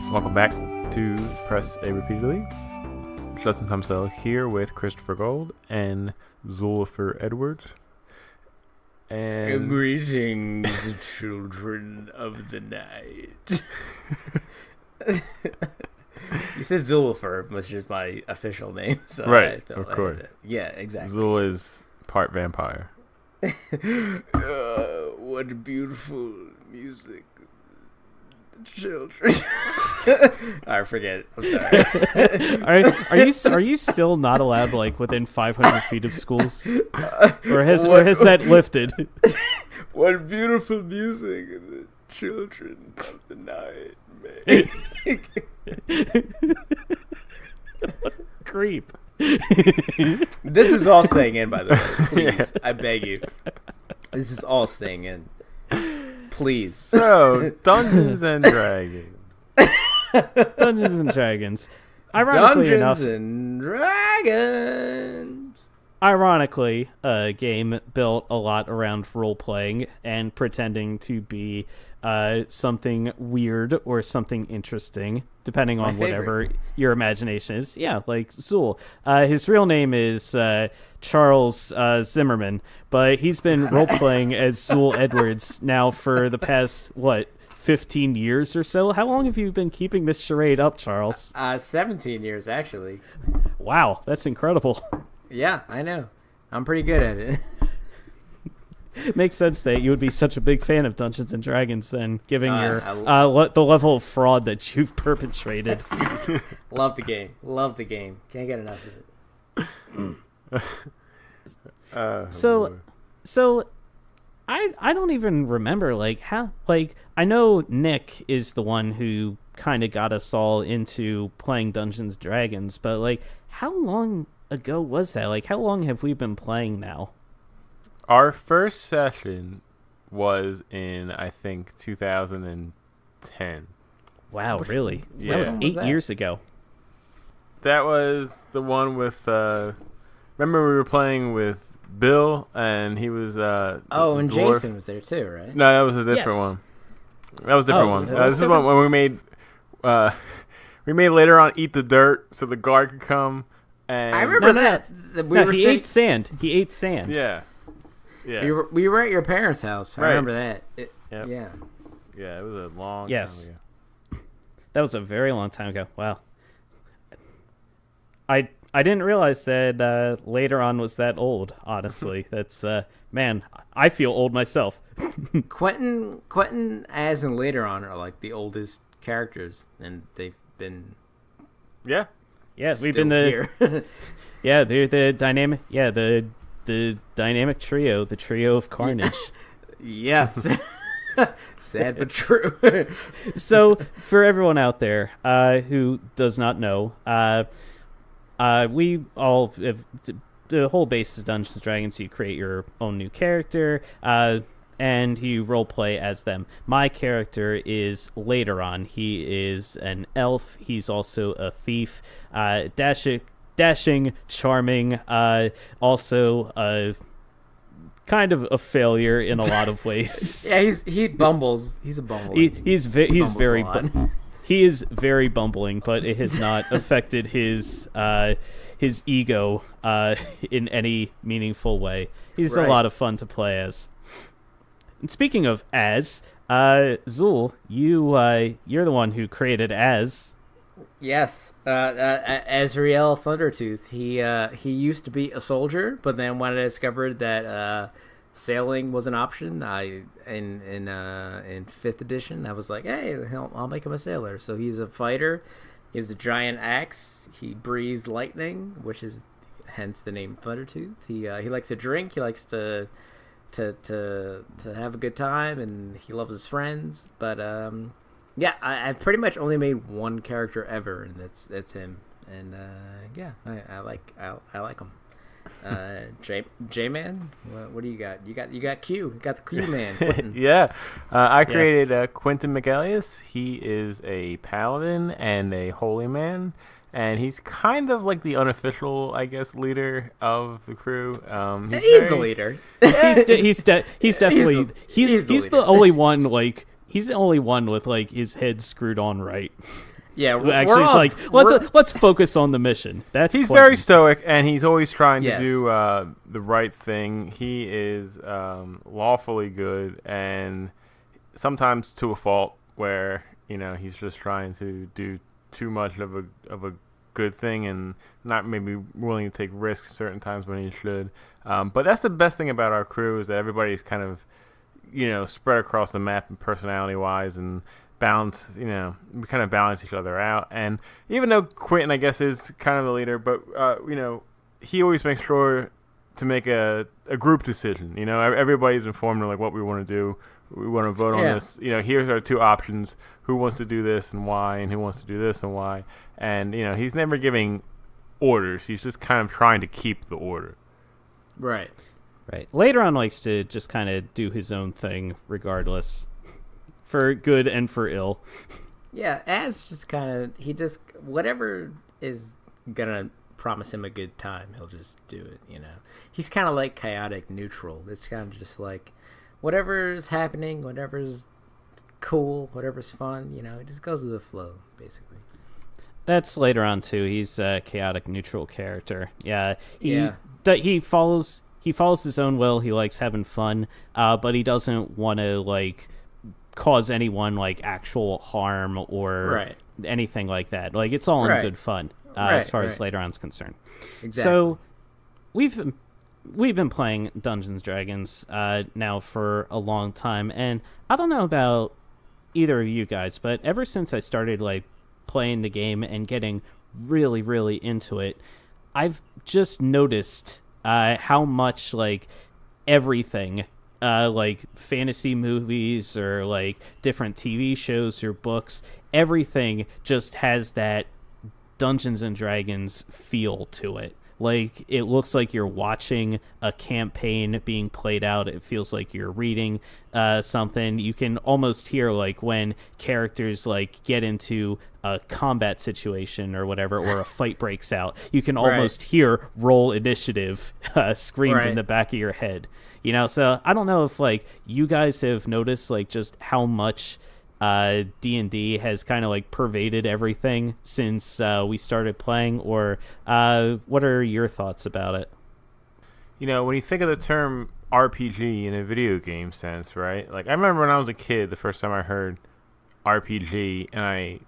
Welcome back to Press A repeatedly. Justin Tumsell here with Christopher Gold and Zulifer Edwards. And greetings, children of the night. You said Zulifer, which is my official name, so right, I felt of course. Yeah, exactly. Zul is part vampire. What beautiful music, children. I forget it. I'm sorry. Are you still not allowed within 500 feet of schools, or has that lifted? What beautiful music, the children of the night make. Creep. This is all staying in, by the way. Please, I beg you. This is all staying in. Please. So, Dungeons and Dragons. Dungeons and Dragons. Ironically enough, and Dragons. Ironically, a game built a lot around role-playing and pretending to be something weird or something interesting, depending on whatever your imagination is. Yeah, like Zool. His real name is Charles Zimmerman, but he's been role-playing as Zool Edwards now for the past, 15 years or so? How long have you been keeping this charade up, Charles? 17 years, actually. Wow, that's incredible. Yeah, I know. I'm pretty good at it. It makes sense that you would be such a big fan of Dungeons and Dragons then, given the level of fraud that you've perpetrated. Love the game. Love the game. Can't get enough of it. So I don't even remember how I know Nick is the one who kind of got us all into playing Dungeons and Dragons, but how long ago was that? How long have we been playing now? Our first session was in, I think, 2010. Wow, really? Yeah. That was 8 years ago. That was the one with, remember we were playing with Bill, and he was, and dwarf. Jason was there too, right? No, that was a different one. That was a different one. This is one when we made later on Eat the Dirt, so the guard could come. And I remember that. He ate sand. He ate sand. Yeah. Yeah. We were at your parents' house. I remember that. Yep. Yeah. Yeah, it was a long time ago. That was a very long time ago. Wow. I didn't realize that later on was that old, honestly. That's man, I feel old myself. Quentin as and later on are the oldest characters, and they've been Yeah, we've been here. Yeah, they're the dynamic the dynamic trio, the trio of carnage. Yes. Sad but true. So, for everyone out there who does not know, we all have, the whole basis of Dungeons & Dragons, you create your own new character. and you roleplay as them. My character is later on. He is an elf. He's also a thief. Dashing, charming. Also kind of a failure in a lot of ways. Yeah, he bumbles. He's a bumbling. He's very he is very bumbling, but it has not affected his ego in any meaningful way. He's a lot of fun to play as. And speaking of as, Zul, you're the one who created as. Yes, Azrael Thundertooth. He used to be a soldier, but then when I discovered that sailing was an option, in 5th edition, I was like, hey, I'll make him a sailor. So he's a fighter. He has a giant axe. He breathes lightning, which is hence the name Thundertooth. He likes to drink. He likes to have a good time, and he loves his friends. But yeah, I've pretty much only made one character ever, and that's him. And yeah, I like him. J-Man, what do you got? You got Q. You got the Q man. Yeah, I created Quentin McElias. He is a paladin and a holy man, and he's kind of the unofficial, I guess, leader of the crew. He's the leader. He's definitely he's the only one he's the only one with his head screwed on right. Yeah, actually, it's let's focus on the mission. He's Quentin. very stoic, and he's always trying to do the right thing. He is lawfully good, and sometimes to a fault, where he's just trying to do too much of a good thing, and not maybe willing to take risks certain times when he should. But that's the best thing about our crew, is that everybody's kind of spread across the map and personality-wise, and balance, we kind of balance each other out. And even though Quentin, I guess, is kind of the leader, but he always makes sure to make a group decision. Everybody's informed of what we want to do. We want to vote on this. Here's our two options: who wants to do this and why, and who wants to do this and why. And he's never giving orders. He's just kind of trying to keep the order. Right. Later on, likes to just kind of do his own thing, regardless. For good and for ill. Yeah, Az just whatever is gonna promise him a good time, he'll just do it, He's kind of like chaotic neutral. It's kind of just whatever's happening, whatever's cool, whatever's fun, it just goes with the flow, basically. That's later on, too. He's a chaotic neutral character. Yeah, he follows his own will. He likes having fun, but he doesn't want to, cause anyone actual harm or anything like that. It's all in good fun as far as later on is concerned. Exactly. So we've been playing Dungeons & Dragons now for a long time, and I don't know about either of you guys, but ever since I started playing the game and getting really, really into it, I've just noticed how much everything fantasy movies or different TV shows or books, everything just has that Dungeons and Dragons feel to it. It looks like you're watching a campaign being played out. It feels like you're reading something. You can almost hear when characters get into a combat situation or whatever, or a fight breaks out. You can almost hear roll initiative screamed in the back of your head. So I don't know if you guys have noticed just how much D&D has kind of pervaded everything since we started playing, or what are your thoughts about it? When you think of the term RPG in a video game sense, right? I remember when I was a kid, the first time I heard RPG, and I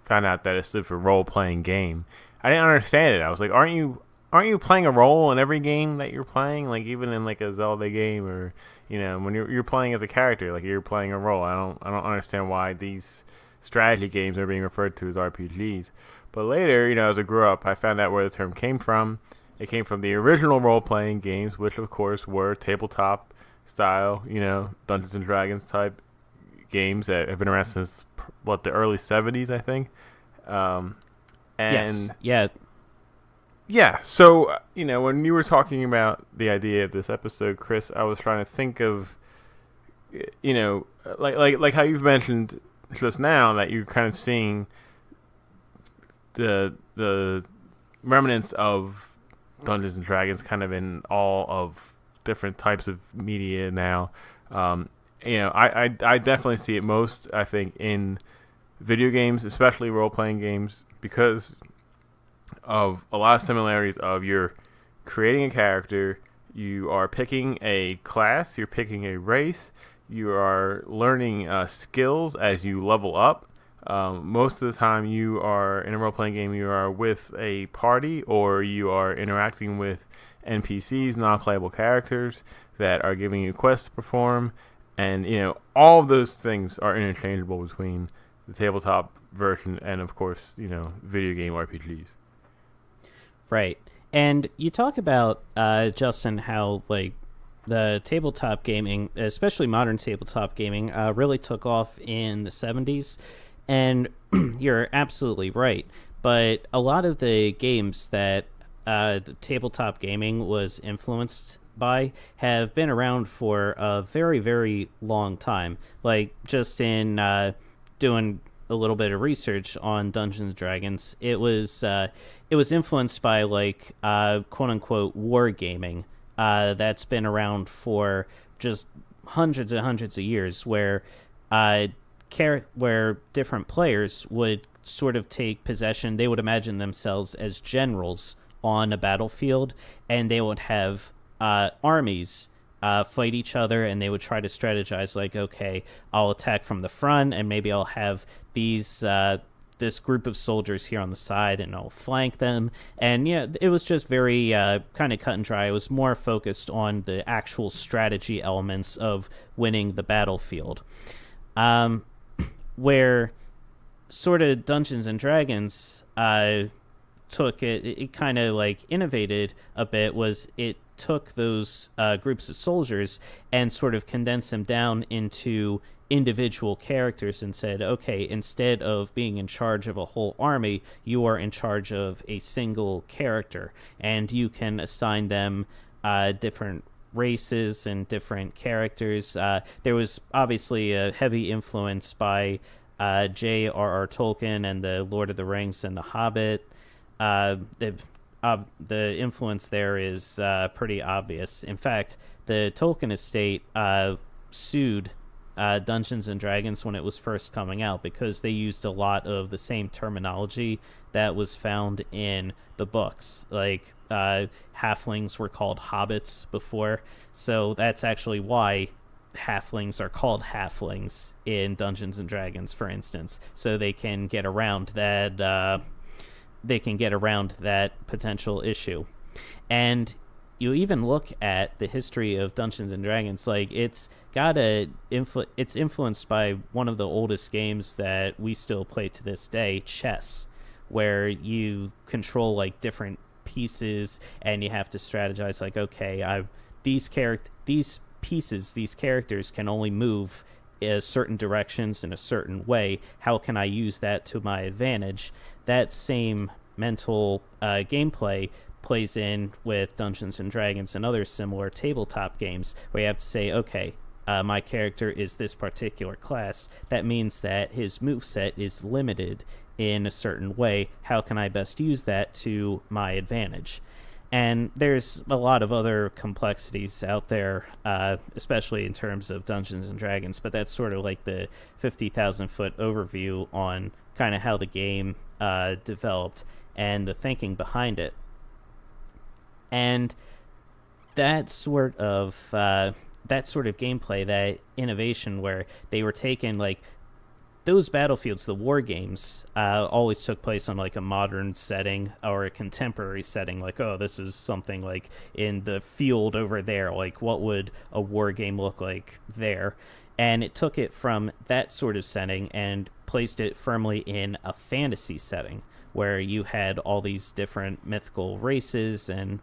found out that it stood for role-playing game. I didn't understand it. I was like, aren't you playing a role in every game that you're playing? Even in a Zelda game, or when you're playing as a character, you're playing a role. I don't understand why these strategy games are being referred to as RPGs. But later, as I grew up, I found out where the term came from. It came from the original role-playing games, which of course were tabletop style, Dungeons and Dragons type games that have been around since the early 70s, I think. Yes. Yeah. Yeah, so, when you were talking about the idea of this episode, Chris, I was trying to think of, you know, like how you've mentioned just now that you're kind of seeing the remnants of Dungeons and Dragons kind of in all of different types of media now. I definitely see it most, I think, in video games, especially role-playing games, because of a lot of similarities of you're creating a character, you are picking a class, you're picking a race, you are learning skills as you level up. Most of the time you are in a role-playing game, you are with a party or you are interacting with NPCs, non-playable characters that are giving you quests to perform, and all of those things are interchangeable between the tabletop version and, of course, video game RPGs. Right. And you talk about, Justin, how, like, the tabletop gaming, especially modern tabletop gaming, really took off in the 70s. And you're absolutely right. But a lot of the games that the tabletop gaming was influenced by have been around for a very, very long time. Like, just in doing a little bit of research on Dungeons and Dragons, it was influenced by, like, quote unquote wargaming that's been around for just hundreds and hundreds of years, where different players would sort of take possession. They would imagine themselves as generals on a battlefield, and they would have armies fight each other, and they would try to strategize, like, okay, I'll attack from the front, and maybe I'll have this group of soldiers here on the side, and I'll flank them. And it was just very kind of cut and dry. It was more focused on the actual strategy elements of winning the battlefield. Where sort of Dungeons and Dragons took it kind of like innovated a bit, was it took those groups of soldiers and sort of condensed them down into individual characters and said, okay, instead of being in charge of a whole army, you are in charge of a single character, and you can assign them different races and different characters. There was obviously a heavy influence by J.R.R. Tolkien and the Lord of the Rings and the Hobbit. The influence there is pretty obvious. In fact, the Tolkien estate sued Dungeons and Dragons when it was first coming out, because they used a lot of the same terminology that was found in the books. Like, halflings were called hobbits before, so that's actually why halflings are called halflings in Dungeons and Dragons, for instance, so they can get around that potential issue. And you even look at the history of Dungeons and Dragons, like, it's influenced by one of the oldest games that we still play to this day, chess, where you control, like, different pieces and you have to strategize, like, okay, these characters can only move certain directions in a certain way. How can I use that to my advantage? That same mental gameplay plays in with Dungeons and Dragons and other similar tabletop games, where you have to say, okay, my character is this particular class. That means that his moveset is limited in a certain way. How can I best use that to my advantage? And there's a lot of other complexities out there, especially in terms of Dungeons and Dragons, but that's sort of like the 50,000-foot overview on kind of how the game developed and the thinking behind it. And that sort of gameplay, that innovation, where they were taking, like, those battlefields, the war games, always took place on, like, a modern setting or a contemporary setting. Like, oh, this is something like in the field over there. Like, what would a war game look like there? And it took it from that sort of setting and placed it firmly in a fantasy setting, where you had all these different mythical races and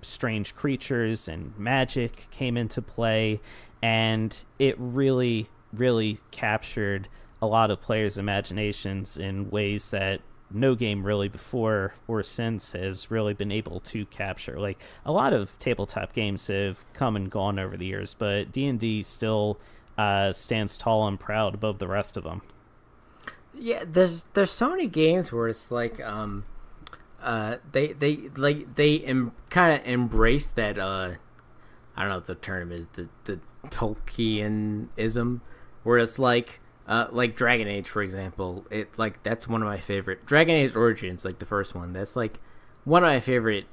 strange creatures, and magic came into play, and it really, really captured a lot of players' imaginations in ways that no game really before or since has really been able to capture. Like, a lot of tabletop games have come and gone over the years, but D&D still stands tall and proud above the rest of them. Yeah, there's so many games where it's like they kind of embrace that I don't know what the term is, the Tolkienism, where it's like Dragon Age, for example. It like that's one of my favorite Dragon Age Origins, like the first one. That's like one of my favorite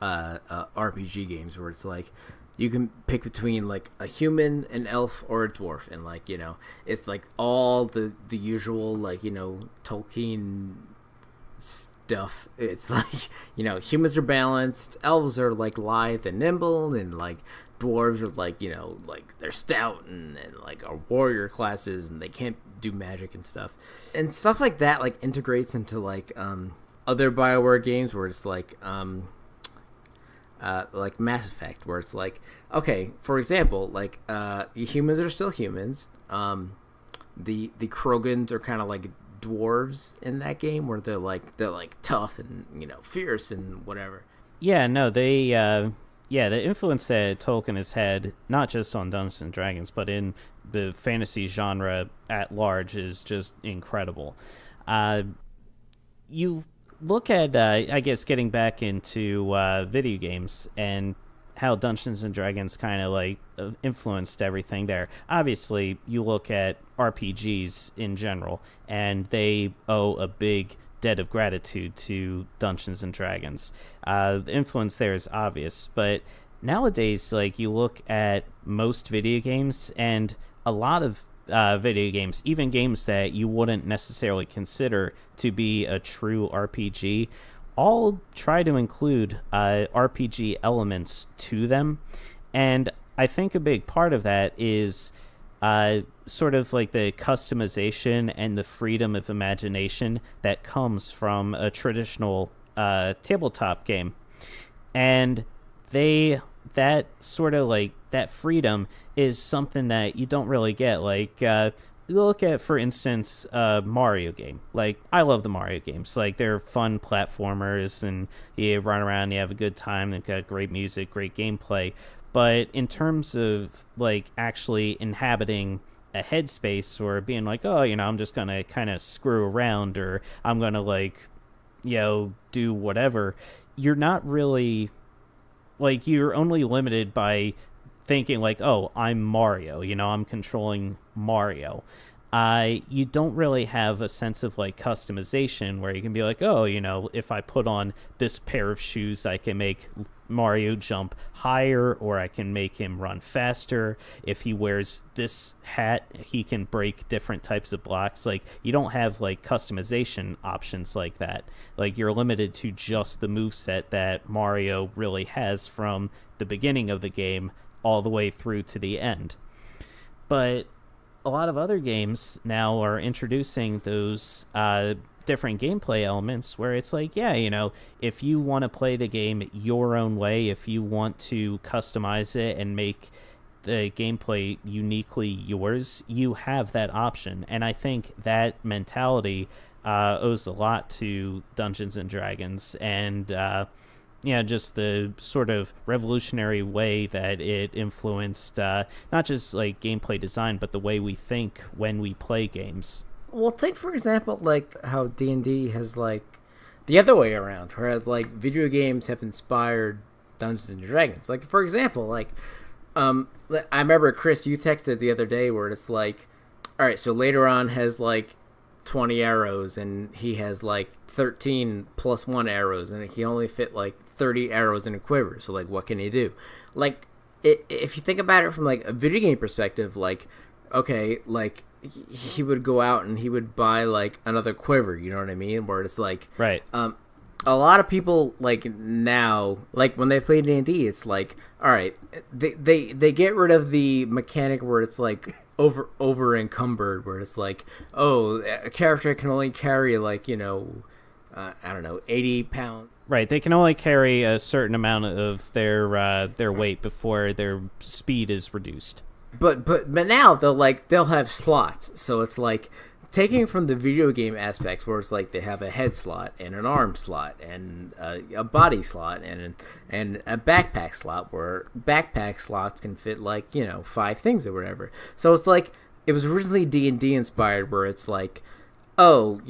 RPG games, where it's like you can pick between like a human, an elf, or a dwarf, and like it's like all the usual like Tolkien stuff. It's like humans are balanced, elves are like lithe and nimble, and like dwarves are like like they're stout and like are warrior classes, and they can't do magic and stuff like that. Like integrates into like other BioWare games where it's like Mass Effect, where it's like, okay, for example, like humans are still humans. The Krogans are kind of like dwarves in that game, where they're like tough and fierce and whatever. Yeah, no, they the influence that Tolkien has had, not just on Dungeons and Dragons, but in the fantasy genre at large, is just incredible. You look at, I guess, getting back into video games and how Dungeons and Dragons kind of like influenced everything there. Obviously, you look at RPGs in general, and they owe a big debt of gratitude to Dungeons and Dragons. The influence there is obvious, but nowadays, like, you look at most video games, and a lot of video games, even games that you wouldn't necessarily consider to be a true RPG, all try to include RPG elements to them. And I think a big part of that is sort of like the customization and the freedom of imagination that comes from a traditional tabletop game. And that sort of like that freedom is something that you don't really get. Like look at, for instance, Mario game. Like, I love the Mario games. Like, they're fun platformers, and you run around, you have a good time, they've got great music, great gameplay. But in terms of like actually inhabiting a headspace, or being like, oh, I'm just gonna kind of screw around, or I'm gonna like do whatever, you're not really, like, you're only limited by thinking like, oh, I'm Mario, I'm controlling Mario. You don't really have a sense of like customization where you can be like, oh, if I put on this pair of shoes, I can make Mario jump higher, or I can make him run faster. If he wears this hat, he can break different types of blocks. Like, you don't have like customization options like that. Like, you're limited to just the moveset that Mario really has from the beginning of the game all the way through to the end. But a lot of other games now are introducing those different gameplay elements where it's like, yeah, if you want to play the game your own way, if you want to customize it and make the gameplay uniquely yours, you have that option. And I think that mentality owes a lot to Dungeons and Dragons, and just the sort of revolutionary way that it influenced not just like gameplay design, but the way we think when we play games. Well, take for example like how D&D has like the other way around, whereas like video games have inspired Dungeons and Dragons. Like, for example, like I remember, Chris, you texted the other day where it's like, all right, so later on has like 20 arrows, and he has like 13 plus 1 arrows, and he can only fit like 30 arrows in a quiver. So like, what can he do? Like, if you think about it from like a video game perspective, like, okay, like he would go out and he would buy like another quiver, you know what I mean? Where it's like, right. A lot of people like now, like when they play D&D, it's like, all right, they get rid of the mechanic where it's like over encumbered, where it's like, oh, a character can only carry like I don't know, 80 pounds. Right, they can only carry a certain amount of their weight before their speed is reduced. But now they'll have slots, so it's like taking from the video game aspects, where it's like they have a head slot and an arm slot and a body slot and a backpack slot, where backpack slots can fit like 5 things or whatever. So it's like it was originally D&D inspired, where it's like, oh,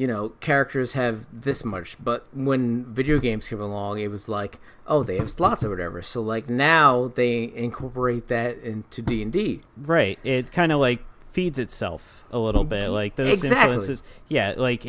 characters have this much, but when video games came along, it was like, oh, they have slots or whatever. So like now they incorporate that into D&D. Right. It kind of like feeds itself a little bit, like those influences. Yeah, like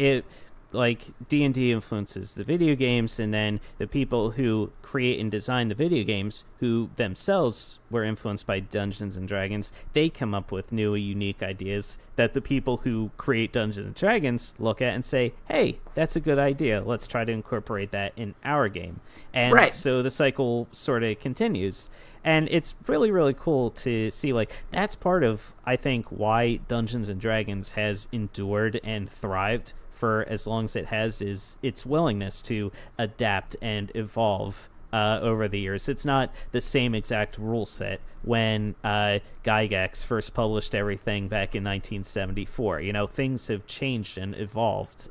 D&D influences the video games, and then the people who create and design the video games, who themselves were influenced by Dungeons and Dragons, they come up with new, unique ideas that the people who create Dungeons and Dragons look at and say, hey, that's a good idea. Let's try to incorporate that in our game. And so the cycle sort of continues. And it's really, really cool to see, like, that's part of, I think, why Dungeons and Dragons has endured and thrived for as long as it has, is its willingness to adapt and evolve over the years. It's not the same exact rule set when Gygax first published everything back in 1974. Things have changed and evolved.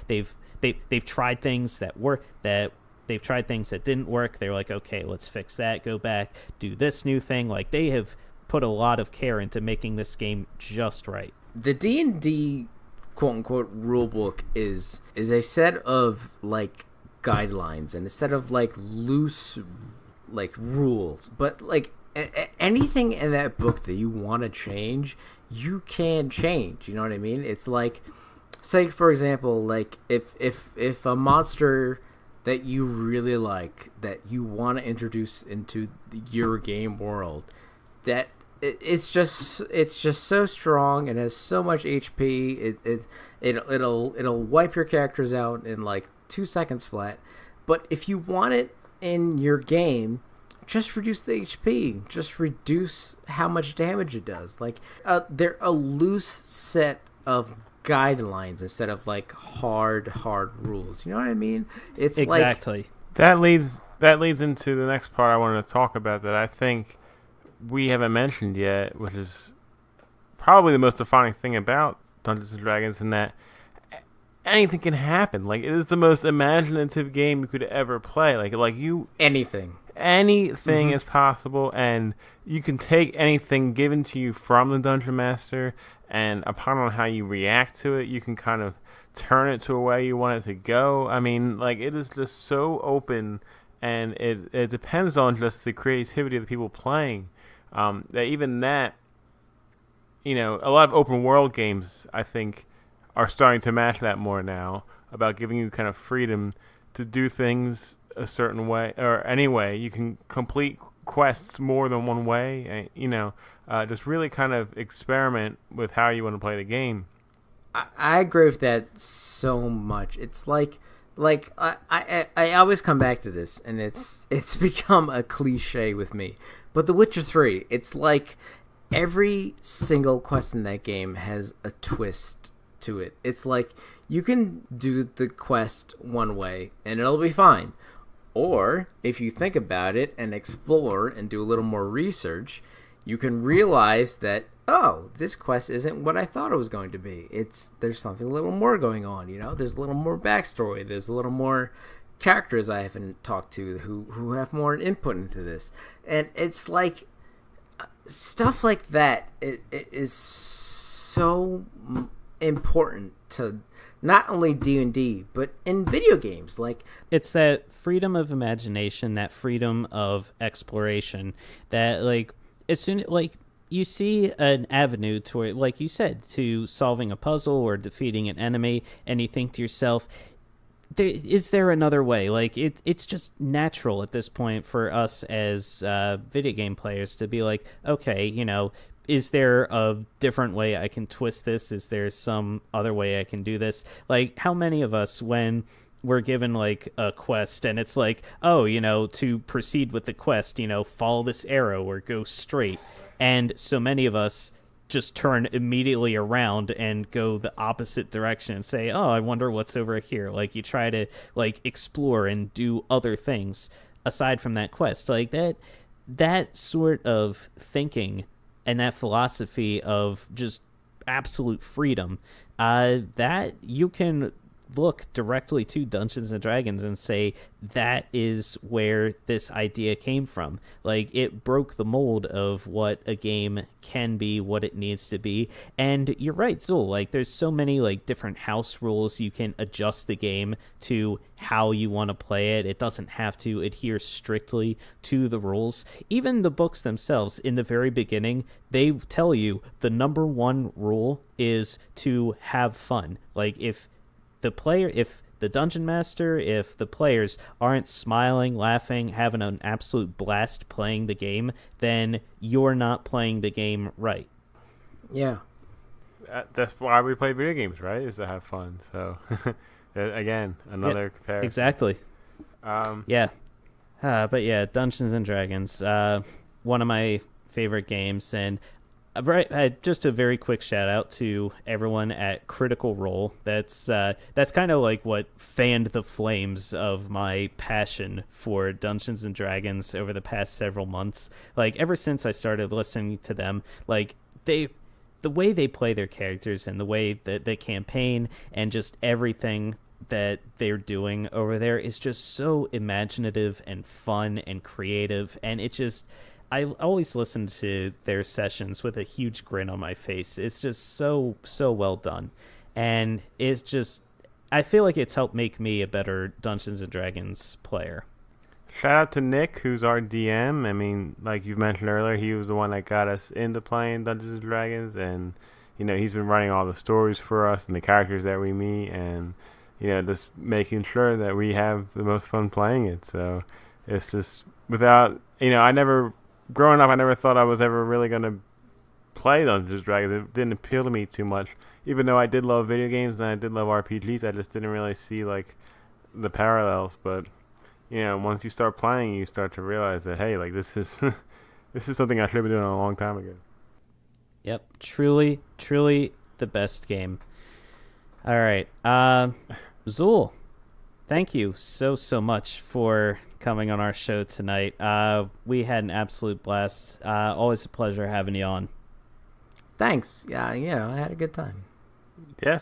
They've tried things that work, they've tried things that didn't work. They're like, okay, let's fix that, go back, do this new thing. Like, they have put a lot of care into making this game just right. The D&D quote-unquote rule book is a set of like guidelines and a set of like loose like rules, but like anything in that book that you want to change, you can change. You know what I mean? It's like, say for example, like if a monster that you really like, that you want to introduce into your game world, that it's just so strong and has so much HP. It'll wipe your characters out in like 2 seconds flat. But if you want it in your game, just reduce the HP. Just reduce how much damage it does. Like they're a loose set of guidelines instead of like hard rules. You know what I mean? It's exactly like, that leads into the next part I wanted to talk about that I think we haven't mentioned yet, which is probably the most defining thing about Dungeons and Dragons, in that anything can happen. Like, it is the most imaginative game you could ever play. Anything is possible, and you can take anything given to you from the Dungeon Master, and upon on how you react to it, you can kind of turn it to a way you want it to go. I mean, like, it is just so open, and it depends on just the creativity of the people playing. A lot of open world games, I think, are starting to match that more now, about giving you kind of freedom to do things a certain way, or any way. You can complete quests more than one way, just really kind of experiment with how you want to play the game. I agree with that so much. It's like I always come back to this, and it's become a cliche with me. But The Witcher 3, it's like every single quest in that game has a twist to it. It's like you can do the quest one way and it'll be fine. Or if you think about it and explore and do a little more research, you can realize that, oh, this quest isn't what I thought it was going to be. There's something a little more going on, There's a little more backstory. There's a little more characters I haven't talked to who have more input into this. And it's like stuff like that. It is so important to not only D&D, but in video games. Like, it's that freedom of imagination, that freedom of exploration, that like as soon like you see an avenue to it, like you said, to solving a puzzle or defeating an enemy, and you think to yourself, is there another way? Like, it's just natural at this point for us as video game players to be like, okay, is there a different way I can twist this? Is there some other way I can do this? Like, how many of us, when we're given like a quest and it's like, oh, to proceed with the quest, follow this arrow or go straight, and so many of us just turn immediately around and go the opposite direction and say, oh, I wonder what's over here. Like, you try to like explore and do other things aside from that quest. Like, that sort of thinking and that philosophy of just absolute freedom, that you can look directly to Dungeons and Dragons and say that is where this idea came from. Like, it broke the mold of what a game can be, what it needs to be. And you're right, Zul, like, there's so many like different house rules. You can adjust the game to how you want to play it. It doesn't have to adhere strictly to the rules. Even the books themselves, in the very beginning, they tell you the number one rule is to have fun. Like, if the dungeon master, if the players aren't smiling, laughing, having an absolute blast playing the game, then you're not playing the game right. Yeah. That's why we play video games, right? Is to have fun. So, again, another comparison. Exactly. Yeah. But yeah, Dungeons and Dragons, one of my favorite games. And just a very quick shout out to everyone at Critical Role. That's kind of like what fanned the flames of my passion for Dungeons and Dragons over the past several months. Like, ever since I started listening to them, like, the way they play their characters and the way that they campaign and just everything that they're doing over there is just so imaginative and fun and creative. And I always listen to their sessions with a huge grin on my face. It's just so well done. And it's just, I feel like it's helped make me a better Dungeons and Dragons player. Shout out to Nick, who's our DM. I mean, like you mentioned earlier, he was the one that got us into playing Dungeons and Dragons, and he's been writing all the stories for us and the characters that we meet, and just making sure that we have the most fun playing it. So it's just without growing up, I never thought I was ever really going to play Dungeons and Dragons. It didn't appeal to me too much. Even though I did love video games and I did love RPGs, I just didn't really see, like, the parallels. But, once you start playing, you start to realize that, hey, like, this is this is something I should have been doing a long time ago. Yep. Truly the best game. All right. Zul, thank you so much for coming on our show tonight. We had an absolute blast. Always a pleasure having you on. Thanks. Yeah, I had a good time. Yeah.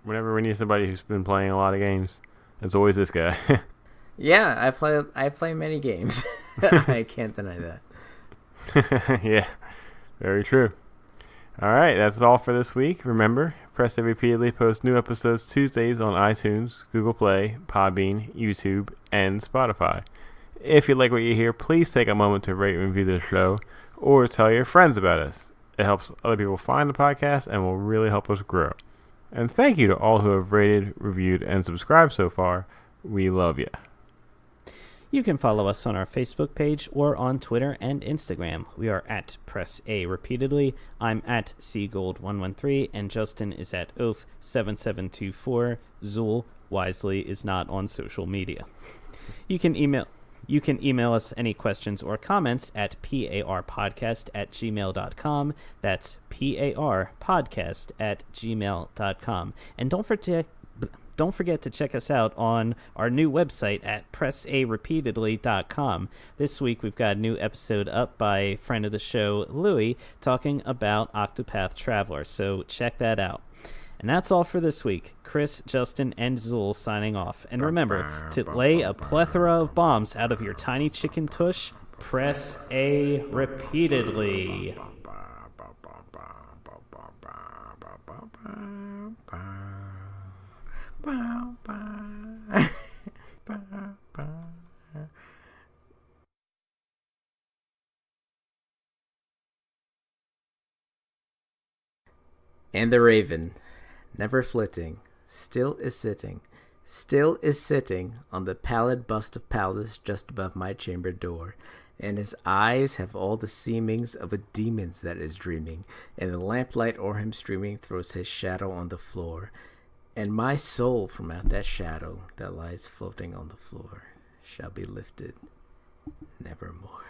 Whenever we need somebody who's been playing a lot of games, it's always this guy. Yeah, I play many games. I can't deny that. Yeah, very true. All right, that's all for this week. Remember, Press A repeatedly posts new episodes Tuesdays on iTunes, Google Play, Podbean, YouTube, and Spotify. If you like what you hear, please take a moment to rate and review the show, or tell your friends about us. It helps other people find the podcast and will really help us grow. And thank you to all who have rated, reviewed, and subscribed so far. We love you. You can follow us on our Facebook page or on Twitter and Instagram. We are at Press A repeatedly. I'm at Seagold113, and Justin is at Oaf7724. Zul wisely is not on social media. You can email us any questions or comments at parpodcast@gmail.com. That's parpodcast@gmail.com. And don't forget to check us out on our new website at pressarepeatedly.com. This week we've got a new episode up by friend of the show, Louie, talking about Octopath Traveler, so check that out. And that's all for this week. Chris, Justin, and Zul signing off. And remember to lay a plethora of bombs out of your tiny chicken tush. Press A repeatedly. And the raven, never flitting, still is sitting on the pallid bust of Pallas just above my chamber door, and his eyes have all the seemings of a demon's that is dreaming, and the lamplight o'er him streaming throws his shadow on the floor, and my soul from out that shadow that lies floating on the floor shall be lifted nevermore.